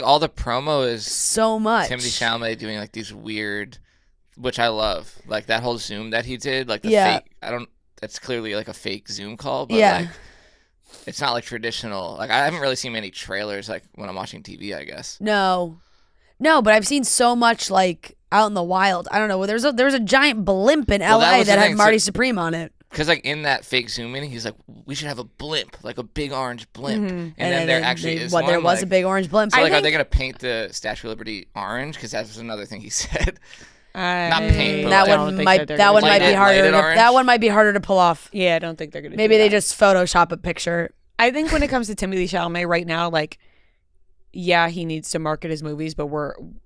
all the promo is so much Timothée Chalamet doing like these weird which I love. Like that whole Zoom that he did, like the fake. That's clearly like a fake Zoom call, but like it's not like traditional. Like I haven't really seen many trailers like when I'm watching TV, I guess. No, but I've seen so much like out in the wild. I don't know. There's a giant blimp in LA that had Marty Supreme on it. Because like in that fake Zoom meeting, he's like, we should have a blimp, like a big orange blimp. And then there actually is one. There was a big orange blimp. So like, are they going to paint the Statue of Liberty orange? Because that was another thing he said. Not paint, but that one might be harder. That one might be harder to pull off. Yeah, I don't think they're going to Maybe they just Photoshop a picture. I think when it comes to Timothée Chalamet right now, like, yeah, he needs to market his movies, but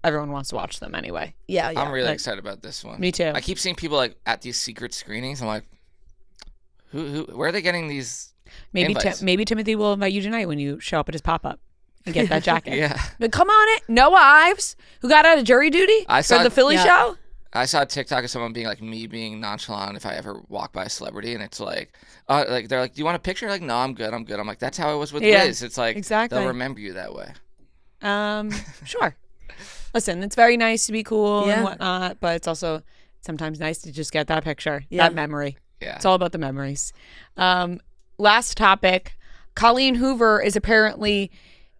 everyone wants to watch them anyway. Yeah. I'm really excited about this one. Me too. I keep seeing people like at these secret screenings. I'm like, where are they getting these invites? Maybe Timothée will invite you tonight when you show up at his pop-up and get that jacket. Yeah. But come on it. Noah Ives, who got out of jury duty for the Philly show. I saw a TikTok of someone being like, me being nonchalant if I ever walk by a celebrity, and it's like they're like, do you want a picture? Like, no, I'm good. I'm like, that's how I was with Liz. It's like, they'll remember you that way. Sure. Listen, it's very nice to be cool and whatnot, but it's also sometimes nice to just get that picture, that memory. Yeah. It's all about the memories. Last topic. Colleen Hoover is apparently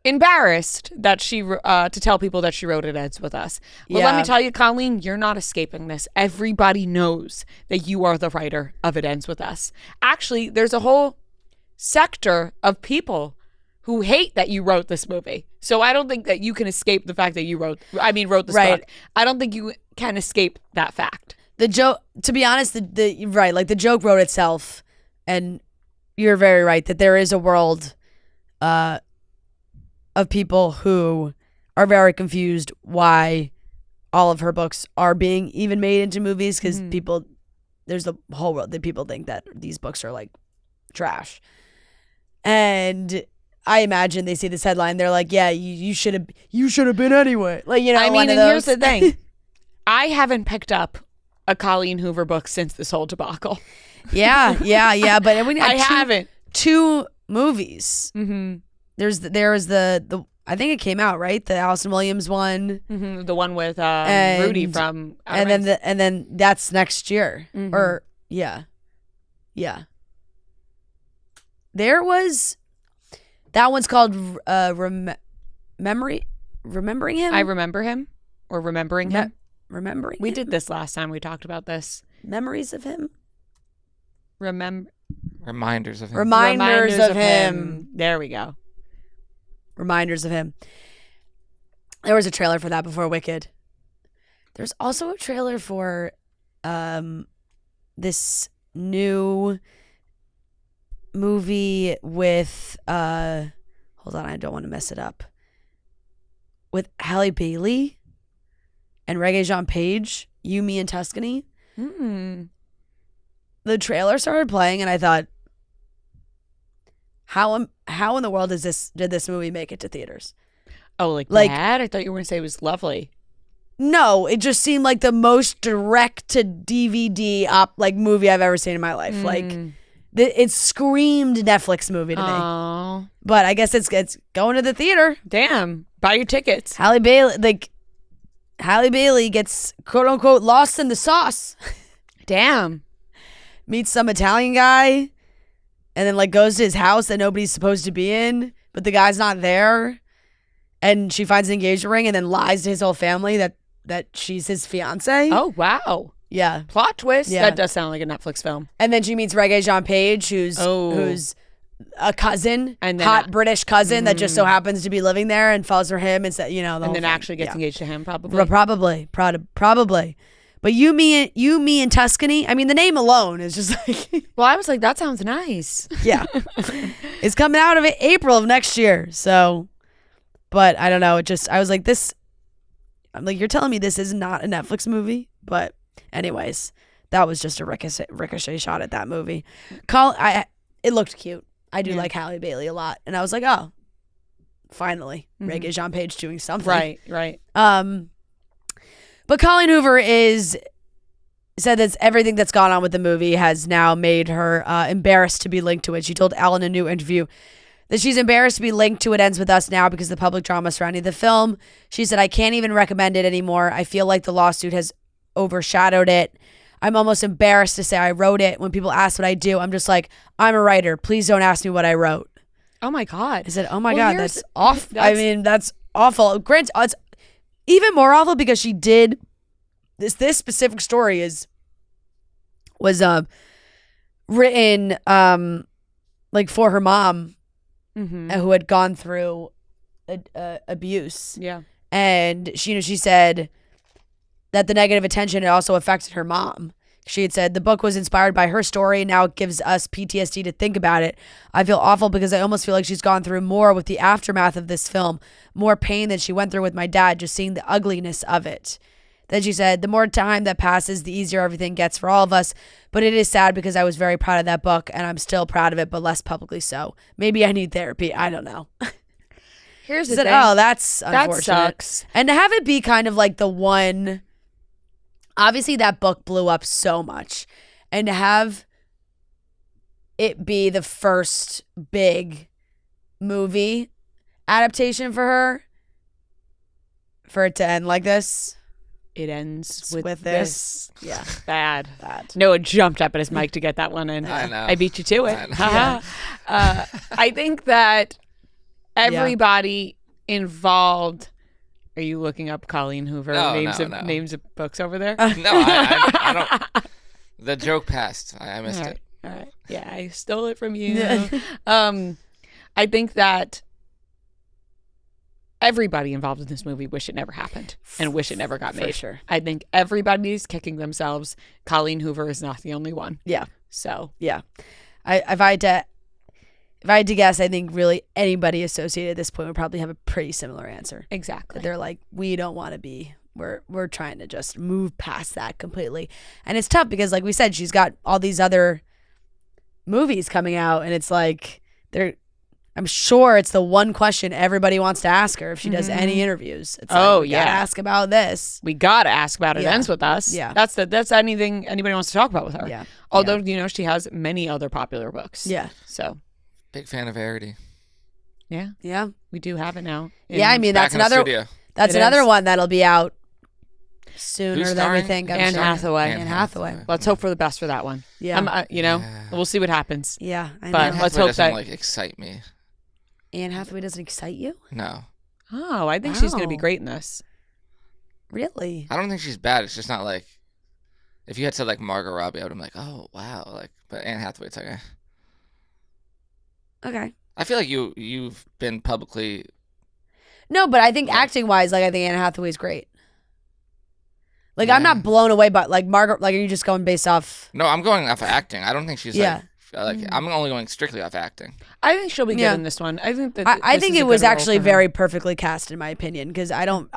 embarrassed that she to tell people that she wrote It Ends With Us. Well, let me tell you, Colleen, you're not escaping this. Everybody knows that you are the writer of It Ends With Us. Actually, there's a whole sector of people who hate that you wrote this movie. So I don't think that you can escape the fact that you wrote this book. I don't think you can escape that fact. The joke, to be honest, the joke wrote itself, and you're very right that there is a world of people who are very confused why all of her books are being even made into movies, because there's the whole world that people think that these books are like trash. And I imagine they see this headline, they're like, yeah, you should have been anyway. Like, you know, I mean, and here's the thing. I haven't picked up a Colleen Hoover book since this whole debacle. Yeah. But I haven't. 2 movies. Mm-hmm. There was the I think it came out, right? The Allison Williams one. Mm-hmm. The one with Rudy from and then that's next year. Mm-hmm. Or yeah. There was that one's called Remembering Him. I Remember Him or Remembering Him. Remembering. We did this last time. We talked about this. Memories of Him. Reminders of Him. Reminders of him. There we go. Reminders of Him. There was a trailer for that before Wicked. There's also a trailer for this new movie with hold on, I don't want to mess it up. With Halle Bailey and Regé-Jean Page, You, Me, and Tuscany. Mm. The trailer started playing, and I thought, how in the world did this movie make it to theaters? Oh, like bad? I thought you were going to say it was lovely. No, it just seemed like the most direct to DVD movie I've ever seen in my life. Like, it screamed Netflix movie to me. But I guess it's going to the theater. Damn, buy your tickets. Halle Bailey gets quote unquote lost in the sauce. Damn. Meets some Italian guy, and then goes to his house that nobody's supposed to be in, but the guy's not there. And she finds an engagement ring and then lies to his whole family that she's his fiance. Oh, wow. Yeah. Plot twist. Yeah. That does sound like a Netflix film. And then she meets Regé-Jean Page, who's a cousin, and then hot British cousin that just so happens to be living there and falls for him and and then actually gets engaged to him, probably. Probably. But you, me, and Tuscany. I mean, the name alone is just like. Well, I was like, that sounds nice. Yeah, it's coming out of April of next year. So, but I don't know. I was like, this. I'm like, you're telling me this is not a Netflix movie? But, anyways, that was just a ricochet shot at that movie. It looked cute. I do like Halle Bailey a lot, and I was like, oh, finally, Regé-Jean Page doing something. Right. But Colleen Hoover said that everything that's gone on with the movie has now made her embarrassed to be linked to it. She told Ellen in a new interview that she's embarrassed to be linked to It Ends With Us now because of the public drama surrounding the film. She said, I can't even recommend it anymore. I feel like the lawsuit has overshadowed it. I'm almost embarrassed to say I wrote it. When people ask what I do, I'm just like, I'm a writer. Please don't ask me what I wrote. Oh my God. I said, oh my God, that's awful. I mean, that's awful. Grant, it's even more awful because she did this specific story was written like for her mom who had gone through abuse. Yeah. And she said that the negative attention, it also affected her mom. She had said the book was inspired by her story. Now it gives us PTSD to think about it. I feel awful because I almost feel like she's gone through more with the aftermath of this film, more pain than she went through with my dad, just seeing the ugliness of it. Then she said, the more time that passes, the easier everything gets for all of us. But it is sad because I was very proud of that book and I'm still proud of it, but less publicly so. Maybe I need therapy. I don't know. Here's the thing. Oh, that's unfortunate. That sucks. And to have it be kind of like the one... Obviously, that book blew up so much. And to have it be the first big movie adaptation for her, for it to end like this. It ends with this. Yeah. Bad. Noah jumped up at his mic to get that one in. I know. I beat you to it. I think that everybody involved... Are you looking up Colleen Hoover names of books over there? No, I don't. The joke passed. I missed it. All right. Yeah, I stole it from you. I think that everybody involved in this movie wish it never happened and wish it never got made. For sure. I think everybody's kicking themselves. Colleen Hoover is not the only one. Yeah. So. Yeah. If I had to guess, I think really anybody associated at this point would probably have a pretty similar answer. Exactly. They're like, we don't want to be. We're trying to just move past that completely. And it's tough because, like we said, she's got all these other movies coming out, and it's like I'm sure it's the one question everybody wants to ask her if she does any interviews. It's like, we gotta ask about this. We gotta ask about it. It ends with us. Yeah. That's anything anybody wants to talk about with her. Yeah. Although she has many other popular books. Yeah. So. Big fan of Verity. Yeah. Yeah. We do have it now. Yeah, I mean that's another one that'll be out sooner than we think. Anne Hathaway. Anne Hathaway. Let's hope for the best for that one. Yeah. We'll see what happens. Yeah. But let's hope that doesn't excite me. Anne Hathaway doesn't excite you? No. Oh, I think she's going to be great in this. Really? I don't think she's bad. It's just not like, if you had said like Margot Robbie, I would have been like, oh wow, but Anne Hathaway, it's like. Okay. I feel like you've been publicly. No, but I think acting wise, I think Anne Hathaway's great. I'm not blown away, but Margaret, are you just going based off? No, I'm going off of acting. I don't think she's I'm only going strictly off acting. I think she'll be good in this one. I think that I think it was actually very perfectly cast in my opinion because I don't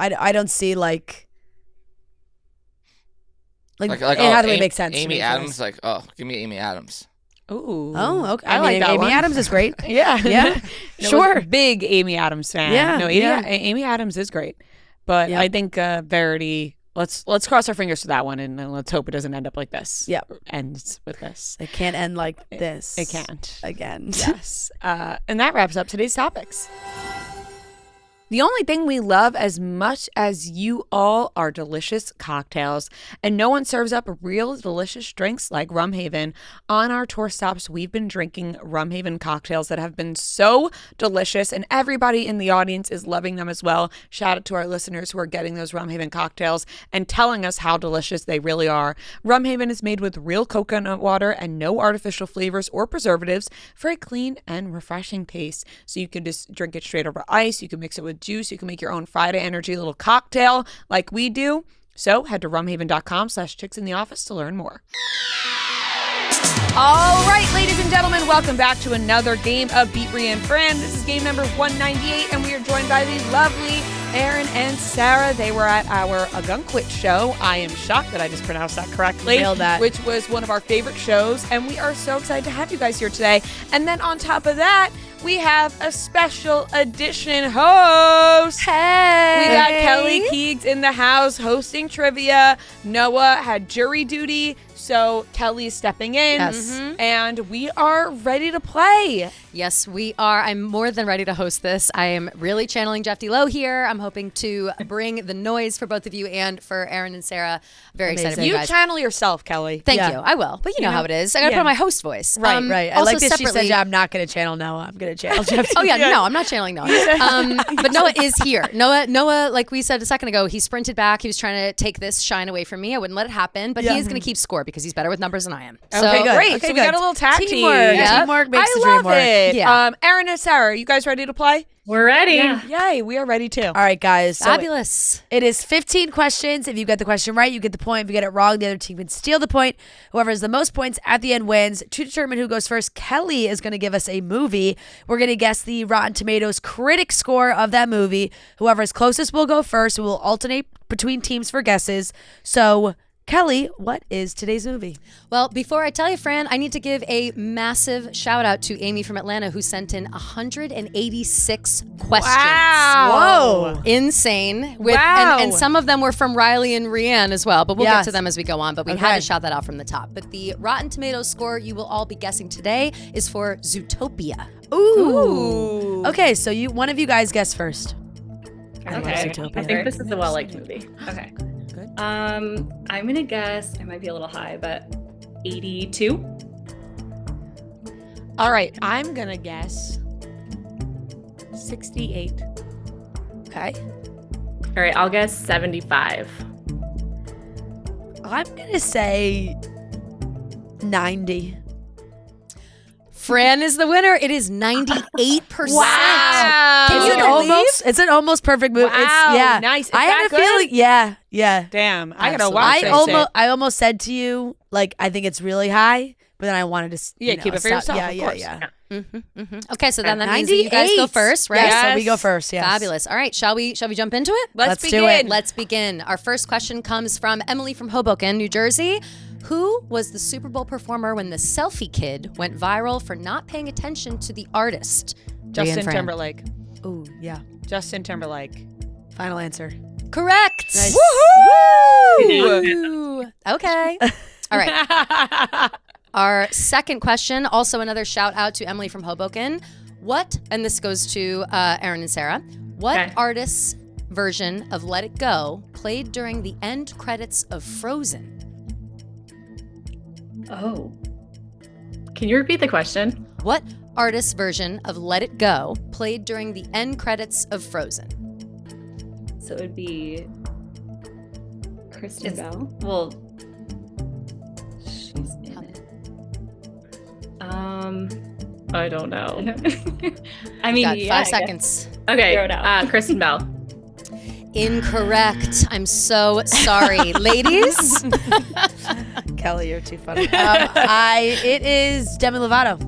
see Anne Hathaway makes sense. Amy Adams, give me Amy Adams. Ooh. Oh, okay. I like that Amy one. Adams is great. Yeah. Yeah. Sure. Big Amy Adams fan. Yeah. No, Amy Adams is great. But I think Verity, let's cross our fingers for that one and let's hope it doesn't end up like this. Yeah. Ends with this. It can't end like this. It can't. Again. Yes. And that wraps up today's topics. The only thing we love as much as you all are delicious cocktails, and no one serves up real delicious drinks like RumHaven. On our tour stops, we've been drinking RumHaven cocktails that have been so delicious, and everybody in the audience is loving them as well. Shout out to our listeners who are getting those RumHaven cocktails and telling us how delicious they really are. RumHaven is made with real coconut water and no artificial flavors or preservatives for a clean and refreshing taste. So you can just drink it straight over ice, you can mix it with juice, you can make your own Friday energy little cocktail like we do. So head to rumhaven.com/chicksintheoffice to learn more. All right, ladies and gentlemen, welcome back to another game of Beat Ria and Fran. This is game number 198, and we are joined by the lovely Erin and Sarah. They were at our Agunquit show. I am shocked that I just pronounced that correctly. Nailed that. Which was one of our favorite shows, and we are so excited to have you guys here today. And then on top of that, we have a special edition host. Hey! We got Kelly Keegs in the house hosting trivia. Noah had jury duty, So Kelly's stepping in. Yes. And we are ready to play. Yes, we are. I'm more than ready to host this. I am really channeling Jeff D. Lowe here. I'm hoping to bring the noise for both of you and for Erin and Sarah. Very excited for you You guys. channel yourself, Kelly. Thank you. I will. But you know how it is. I got to put on my host voice. Right. I like that she separately- said, I'm not going to channel Noah. I'm going to channel Jeff. Oh yeah, no, I'm not channeling Noah. But Noah is here. Noah, like we said a second ago, he sprinted back. He was trying to take this shine away from me. I wouldn't let it happen, but he is going to keep score because he's better with numbers than I am. So Okay, great. Okay, so we good. got a little tag team. Teamwork makes the I dream love work. it. Yeah. Erin and Sarah, are you guys ready to play? We're ready. Yay, we are ready too. All right, guys. So fabulous. it is 15 questions. If you get the question right, you get the point. If you get it wrong, the other team can steal the point. Whoever has the most points at the end wins. To determine who goes first, Kelly is going to give us a movie. We're going to guess the Rotten Tomatoes critic score of that movie. Whoever is closest will go first. We will alternate between teams for guesses. So, Kelly, what is today's movie? Well, before I tell you, Fran, I need to give a massive shout out to Amy from Atlanta who sent in 186 questions. Wow. Whoa. Insane. Wow. And some of them were from Riley and Rianne as well, but we'll Yes. get to them as we go on. But we had Okay. to shout that out from the top. But the Rotten Tomatoes score you will all be guessing today is for Zootopia. Ooh. Okay, so one of you guys guess first. Okay. Zootopia. I think this is a well-liked movie. Okay. Good. I'm gonna guess. I might be a little high, but 82. All right, I'm going to guess 68. Okay. All right, I'll guess 75. I'm going to say 90. Fran is the winner. It is 98%. Wow. Can It's you an believe? it's an almost perfect movie. Wow, nice. Is I that had a good? feeling. Yeah. Damn, I got to Absolutely. watch I almost said to you, like, I think it's really high, but then I wanted to keep it for yourself, Yeah, of yeah, course. Yeah. Okay, so then that means that you guys go 98. first, right? Yes, so we Yes. go first, yes. Fabulous. All right, shall we jump into it? Let's do begin. it. Let's begin. Our first question comes from Emily from Hoboken, New Jersey. Who was the Super Bowl performer when the selfie kid went viral for not paying attention to the artist? Justin Ria Fran. Timberlake. Ooh, yeah. Justin Timberlake. Final answer. Correct. Nice. Woohoo! Okay. All right. Our second question, also another shout out to Emily from Hoboken. What, and this goes to Erin and Sarah, what Okay. artist's version of Let It Go played during the end credits of Frozen? Oh. Can you repeat the question? What artist's version of Let It Go played during the end credits of Frozen? So it would be Kristen Bell. Well, she's in it. I don't know. I mean, Got yeah, 5 I guess. seconds. Okay, Throw it out. Kristen Bell. Incorrect. I'm so sorry. Ladies? Kelly, you're too funny. It is Demi Lovato.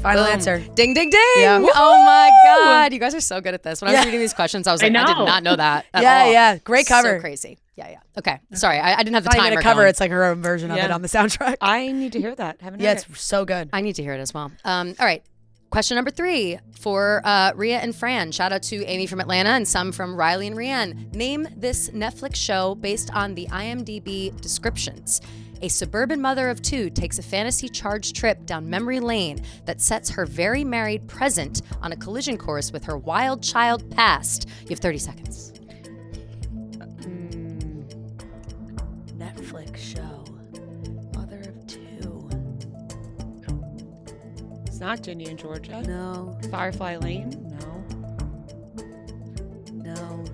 Final Boom. answer. Ding, ding, ding. Yeah. Oh my God. You guys are so good at this. When I was Yeah. reading these questions, I was I like, I did know. not know that at Yeah, all. yeah. Great cover. So crazy. Yeah. Okay. Sorry. I didn't have the Not timer even a cover. going. It's like her own version of Yeah. it on the soundtrack. I need to hear that. Haven't Yeah, heard it's it. so good. I need to hear it as well. All right. Question number 3 for Ria and Fran. Shout out to Amy from Atlanta and some from Riley and Rianne. Name this Netflix show based on the IMDb descriptions. A suburban mother of 2 takes a fantasy-charged trip down memory lane that sets her very married present on a collision course with her wild child past. You have 30 seconds. Netflix show. Mother of 2. It's not Ginny and Georgia. No. Firefly Lane? No. No.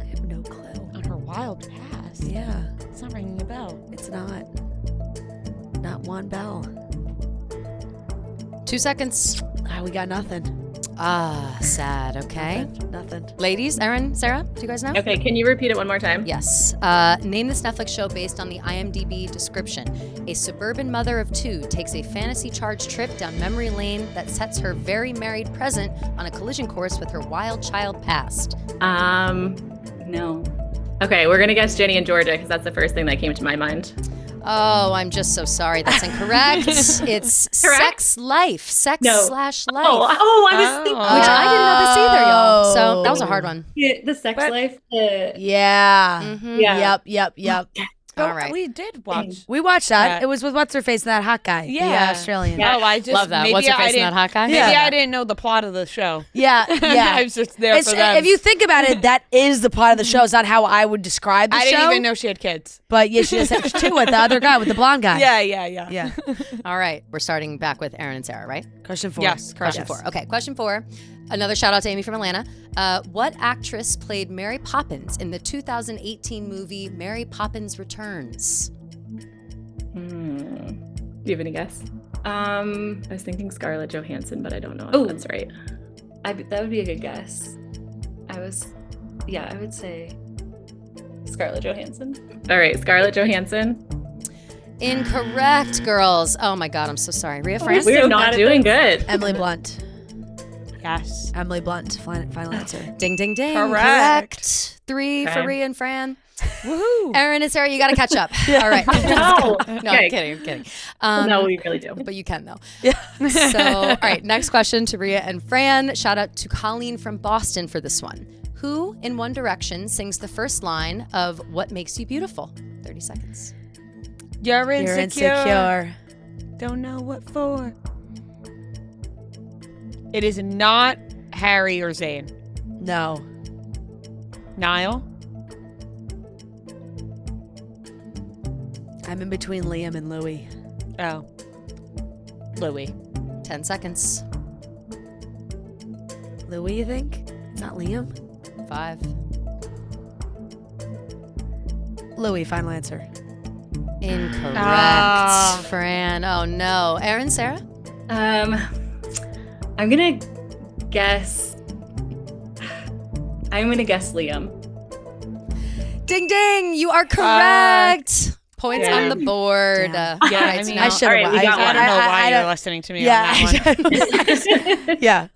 I have no clue. On her wild past. Yeah, It's not ringing a bell. it's not. Not one bell. 2 seconds. We got nothing. Sad. Okay. Nothing. Ladies, Erin, Sarah, do you guys know? Okay, can you repeat it one more time? Yes. Name this Netflix show based on the IMDb description. A suburban mother of 2 takes a fantasy-charged trip down memory lane that sets her very married present on a collision course with her wild child past. No. Okay, we're gonna guess Jenny and Georgia because that's the first thing that came to my mind. Oh, I'm just so sorry. That's incorrect. It's sex life. Sex slash life. I was thinking. Which I didn't know this either, y'all. So that was a hard one. The sex life. Yeah. Mhm. Yeah. Yep. All right. We did watch. We watched that. Yeah. It was with what's her face and that hot guy. Yeah. The Australian. Yeah. Oh, I just Love that. Maybe What's her I face in didn't- that hot guy? Maybe Yeah. I didn't know the plot of the show. Yeah. I was just there for them. If you think about it, that is the plot of the show. It's not how I would describe the I show. didn't even know she had kids. But yeah, she has sex too with the other guy, with the blonde guy. Yeah. All right. We're starting back with Erin and Sarah, right? Question 4. Yes, correct. Question 4. Okay, question 4. Another shout out to Amy from Atlanta. What actress played Mary Poppins in the 2018 movie Mary Poppins Returns? Do you have any guess? I was thinking Scarlett Johansson, but I don't know if that's right. That would be a good guess. I would say Scarlett Johansson. All right, Scarlett Johansson. Incorrect, girls. Oh my God, I'm so sorry. Ria Fran? We're not doing good. Emily Blunt. Yes. Emily Blunt. Final answer. Ding, ding, ding. Correct. 3 for Okay. Ria and Fran. Woohoo. Erin and Sarah, you got to catch up. All right. No. No, Okay. I'm kidding. No, we really do. But you can, though. So, all right, next question to Ria and Fran. Shout out to Colleen from Boston for this one. Who in One Direction sings the first line of What Makes You Beautiful? 30 seconds. You're You're insecure. insecure. Don't know what for. It is not Harry or Zayn. No. Niall? I'm in between Liam and Louis. Oh. Louis. 10 seconds. Louis, you think? It's not Liam? 5. Louis, final answer. Incorrect, Ah. Fran. Oh, no. Erin, Sarah? I'm gonna guess. Liam. Ding, ding. You are correct. Points Yeah. on the board. Damn. All Yeah, right, I so mean, now- I should All right, have. we got I one. don't know why you're don't- listening to me Yeah. on that one. Yeah.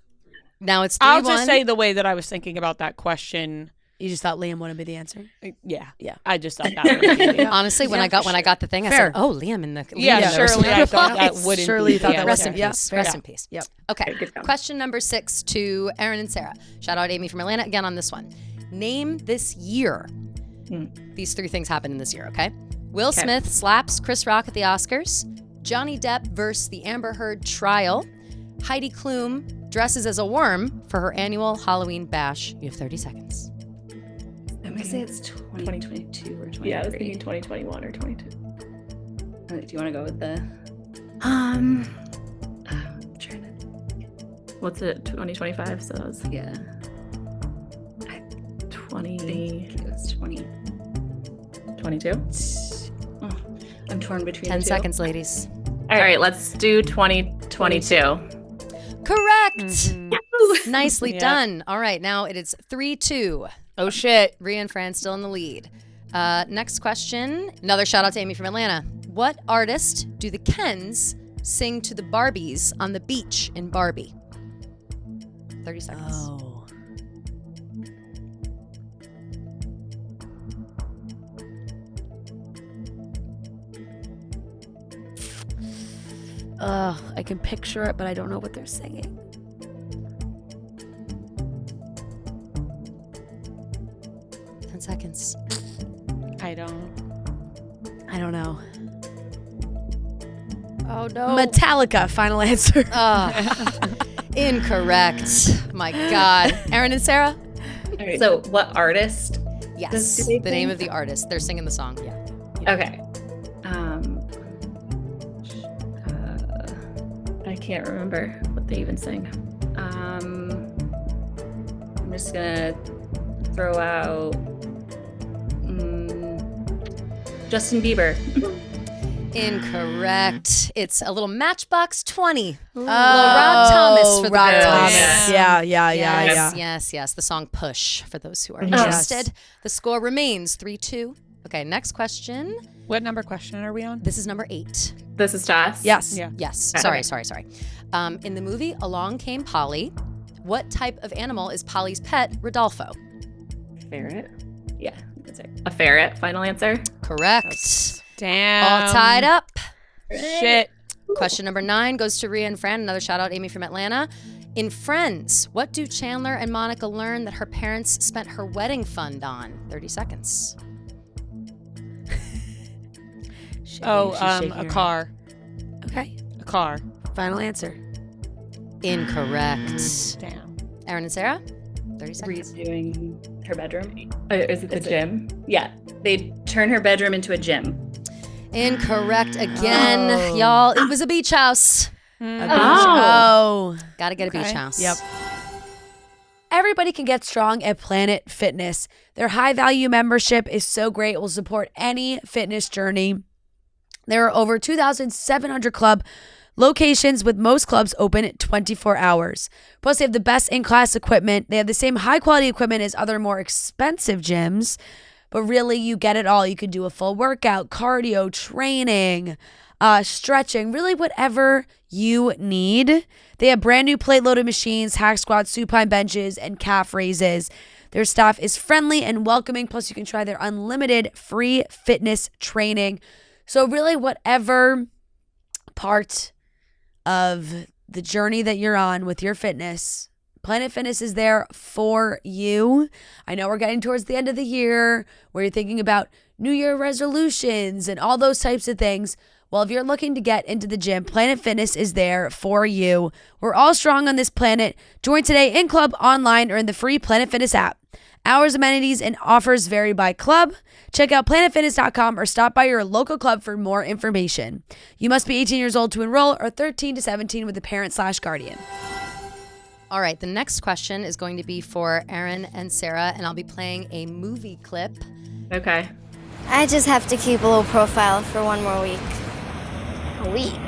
now it's 3-1. I'll just say the way that I was thinking about that question. You just thought Liam wouldn't be the answer? Yeah. Yeah. I just thought that would be the Honestly, when I got the thing, I Fair. said, "Oh, Liam in the Yeah, Liam in the surely I thought that response. wouldn't Surely be you thought the that Rest answer. in Yeah, peace. fair. Rest in peace. Yep. Okay. Good job. Question number 6 to Erin and Sarah. Shout out Amy from Atlanta again on this one. Name this year. These 3 things happened in this year. Okay. Will Smith slaps Chris Rock at the Oscars. Johnny Depp versus the Amber Heard trial. Heidi Klum dresses as a worm for her annual Halloween bash. You have 30 seconds. I'm gonna say it's 2022 or 2023. Yeah, I was thinking 2021 or 22. Do you want to go with the? I'm trying to. What's it? 2025. So that was 20. It was 2022. Oh, I'm torn between 10 the two. seconds, ladies. All right, let's do 2022. Correct. Mm-hmm. Nicely Yep. done. All right, now it is 3-2. Oh, shit. Ria and Fran still in the lead. Next question. Another shout out to Amy from Atlanta. What artist do the Kens sing to the Barbies on the beach in Barbie? 30 seconds. Oh. I can picture it, but I don't know what they're singing. Oh. 10 seconds. I don't know. Oh, no. Metallica, final answer. Incorrect. My God. Erin and Sarah? All right, so what artist? Yes. Do they The name sing? of the artist. They're singing the song. Yeah. Okay. I can't remember what they even sing. I'm just gonna throw out Justin Bieber. Incorrect. It's a little Matchbox 20. Oh, Rob Thomas for the Rob girls. Thomas. Yeah. Yes. The song Push for those who are Yes. interested. The score remains 3-2. Okay, next question. What number question are we on? This is number 8. This is Joss. Yes. Yeah. Yes. Okay. Sorry. In the movie Along Came Polly, what type of animal is Polly's pet, Rodolfo? Ferret. Yeah, that's right. A ferret. Final answer. Correct. Damn. All tied up. Shit. Question number 9 goes to Ria and Fran. Another shout out, Amy from Atlanta. In Friends, what do Chandler and Monica learn that her parents spent her wedding fund on? 30 seconds. A car. Okay. A car. Final answer. Incorrect. Damn. Erin and Sarah, 30 seconds. Redoing her bedroom. Is it the gym? Yeah. They turn her bedroom into a gym. Incorrect again, y'all. It was a beach house. Oh. Gotta get a beach house. Yep. Everybody can get strong at Planet Fitness. Their high-value membership is so great. It will support any fitness journey. There are over 2,700 club locations, with most clubs open 24 hours. Plus, they have the best in-class equipment. They have the same high-quality equipment as other more expensive gyms. But really, you get it all. You can do a full workout, cardio, training, stretching, really whatever you need. They have brand new plate-loaded machines, hack squats, supine benches, and calf raises. Their staff is friendly and welcoming. Plus, you can try their unlimited free fitness training. So really, whatever part of the journey that you're on with your fitness, Planet Fitness is there for you. I know we're getting towards the end of the year where you're thinking about New Year resolutions and all those types of things. Well, if you're looking to get into the gym, Planet Fitness is there for you. We're all strong on this planet. Join today in club, online, or in the free Planet Fitness app. Hours, amenities, and offers vary by club. Check out planetfitness.com or stop by your local club for more information. You must be 18 years old to enroll or 13 to 17 with a parent/guardian. All right, the next question is going to be for Erin and Sarah, and I'll be playing a movie clip. Okay. I just have to keep a low profile for one more week. A week?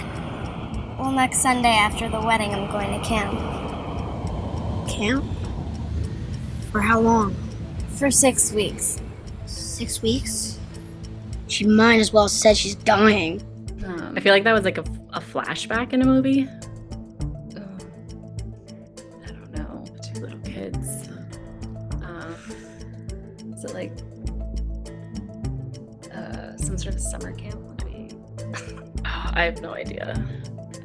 Well, next Sunday after the wedding, I'm going to camp. Camp? For how long? For 6 weeks. 6 weeks? She might as well have said she's dying. I feel like that was like a flashback in a movie. I don't know. 2 little kids. Is it like some sort of summer camp? I have no idea.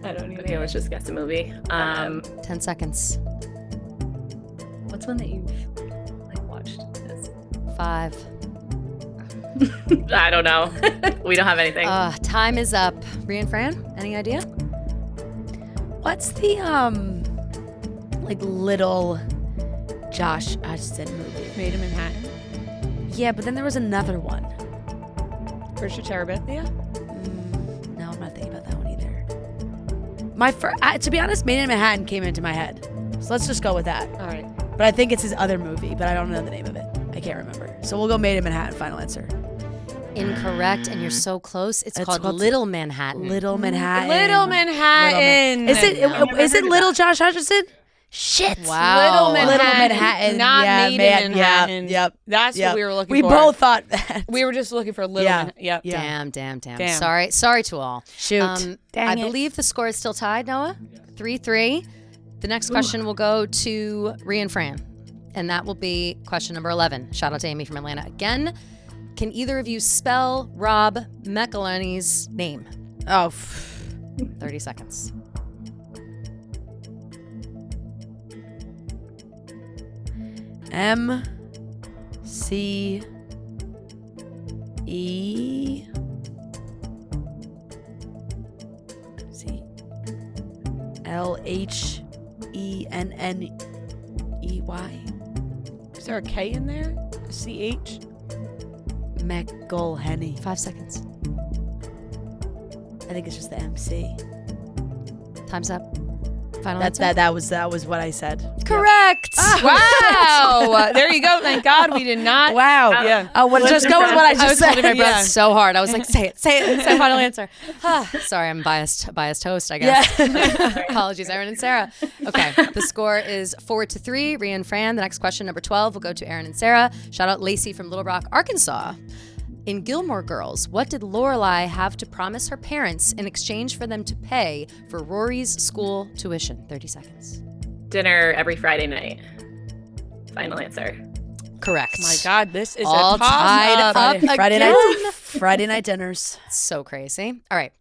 I don't even. Okay, let's just guess a movie. 10 seconds. What's one that you've watched? 5. I don't know. We don't have anything. Time is up. Ria and Fran, any idea? What's the little Josh Hutcherson movie? Made in Manhattan. Yeah, but then there was another one. First Terabithia? No, I'm not thinking about that one either. To be honest, Made in Manhattan came into my head. So let's just go with that. All right. But I think it's his other movie, but I don't know the name of it. I can't remember. So we'll go Made in Manhattan, final answer. Incorrect, and you're so close. It's called Little Manhattan. Little Manhattan. Little Manhattan. Is it Little Josh Hutcherson? Shit. Wow. Little Manhattan. Not Made in Manhattan. Yep. That's what we were looking We for. both thought that. We were just looking for Little Manhattan. Yep. Yeah. Damn. Sorry to all. Shoot. I believe the score is still tied, Noah. 3-3. The next question will go to Ria and Fran, and that will be question number 11. Shout out to Amy from Atlanta again. Can either of you spell Rob McElhenney's name? 30 seconds. MCE LHENNEY. Is there a K in there? A CH? McElhenney. 5 seconds. I think it's just the MC. Time's up. Final answer? That was what I said. Correct. Wow. There you go. Thank God we did not. Wow. Yeah. Oh, well, just go with what I just I was said. holding my breath so hard. I was like, say it. Final answer. Sorry, I'm biased host, I guess. Yeah. Apologies, Erin and Sarah. Okay, the score is 4-3. Ria and Fran. The next question, number 12, will go to Erin and Sarah. Shout out Lacey from Little Rock, Arkansas. In Gilmore Girls, what did Lorelai have to promise her parents in exchange for them to pay for Rory's school tuition? 30 seconds. Dinner every Friday night. Final answer. Correct. Oh my God, this is All a toss tied up. up Friday again. night. Friday night dinners. So crazy. All right.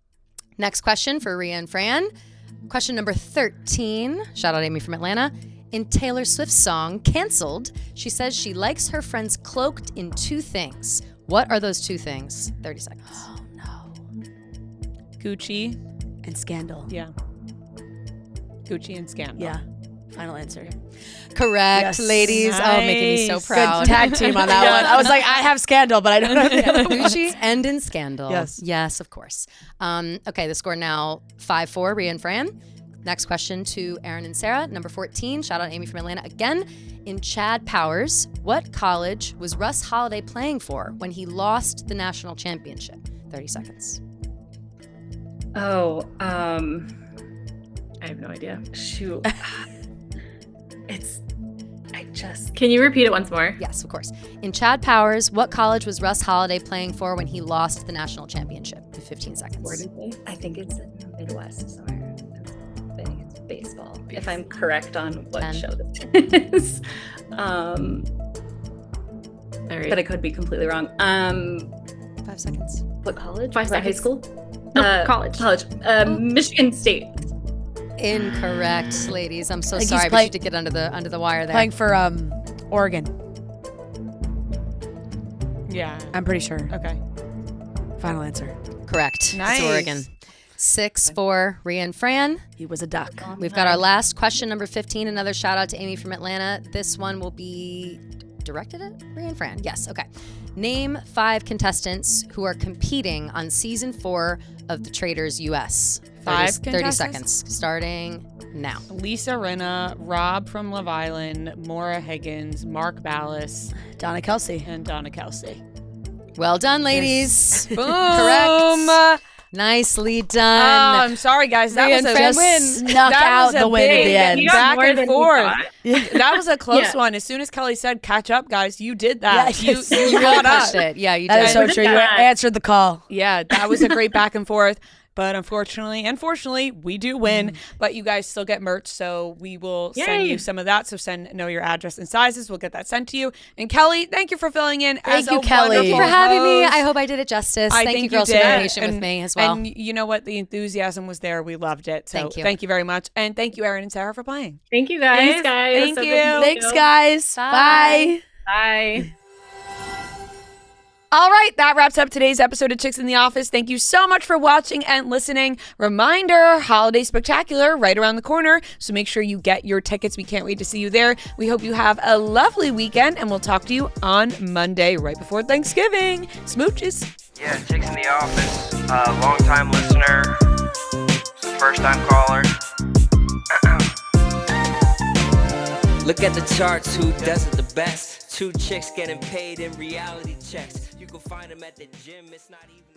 Next question for Ria and Fran. Question number 13. Shout out Amy from Atlanta. In Taylor Swift's song, Cancelled, she says she likes her friends cloaked in 2 things. What are those 2 things? 30 seconds. Oh no. Gucci. And Scandal. Yeah. Gucci and Scandal. Yeah. Final answer. Correct, Yes. ladies. Oh, making me so Nice. proud. Good tag team on that one. I was like, I have Scandal, but I don't have the other one. Gucci and in Scandal. Yes. Yes, of course. Okay, the score now 5-4, Ria and Fran. Next question to Erin and Sarah. Number 14, shout out Amy from Atlanta again. In Chad Powers, what college was Russ Holiday playing for when he lost the national championship? 30 seconds. Oh, I have no idea. Shoot. Can you repeat it once more? Yes, of course. In Chad Powers, what college was Russ Holiday playing for when he lost the national championship? 15 seconds. I think it's in the Midwest somewhere. I think it's baseball. If I'm correct on what 10. show this is. But I could be completely wrong. 5 seconds. What college? 5 Was that high seconds. school? No, college. Michigan State. Incorrect, ladies. I'm so I think sorry, he's but you did get under the wire there. Playing for Oregon. Yeah. I'm pretty sure. Okay. Final answer. Correct. Nice. It's Oregon. 6-4, Ria and Fran. He was a duck. We've got our last question, number 15. Another shout out to Amy from Atlanta. This one will be directed at Ria and Fran. Yes, okay. Name 5 contestants who are competing on season 4 of The Traitors US. 5 30 contestants? seconds, starting now. Lisa Rinna, Rob from Love Island, Maura Higgins, Mark Ballas, Donna Kelsey. and Donna Kelsey. Well done, ladies. Boom. Correct. Nicely Oh, done. I'm sorry, guys. That Ria was and a Fran Just win. snuck That out was a the win at big- the end. You got Back more and than we forth. thought. That was a close Yeah. one. As soon as Kelly said catch up, guys, you did that. Yeah, you yes. you You really caught up. pushed it. Yeah, you That did. is so Look at true. You that. answered the call. Yeah, that was a great back and forth. But unfortunately, we do win. But you guys still get merch, so we will send Yay. you some of that. So know your address and sizes. We'll get that sent to you. And Kelly, thank you for filling in. Thank as you, a Kelly. Thank you for wonderful having me. host. I hope I did it justice. I Thank think you girls did. for being patient And- with me as well. And you know what? The enthusiasm was there. We loved it. So Thank you. very much. And thank you, Erin and Sarah, for playing. Thank you guys. Thanks, guys. Thank So good you. to meet Thanks, guys. Bye. Bye. Bye. All right, that wraps up today's episode of Chicks in the Office. Thank you so much for watching and listening. Reminder, Holiday Spectacular right around the corner, so make sure you get your tickets. We can't wait to see you there. We hope you have a lovely weekend, and we'll talk to you on Monday, right before Thanksgiving. Smooches. Yeah, Chicks in the Office, long-time listener, first-time caller. Look at the charts, who does it the best? 2 chicks getting paid in reality checks. You can find them at the gym, it's not even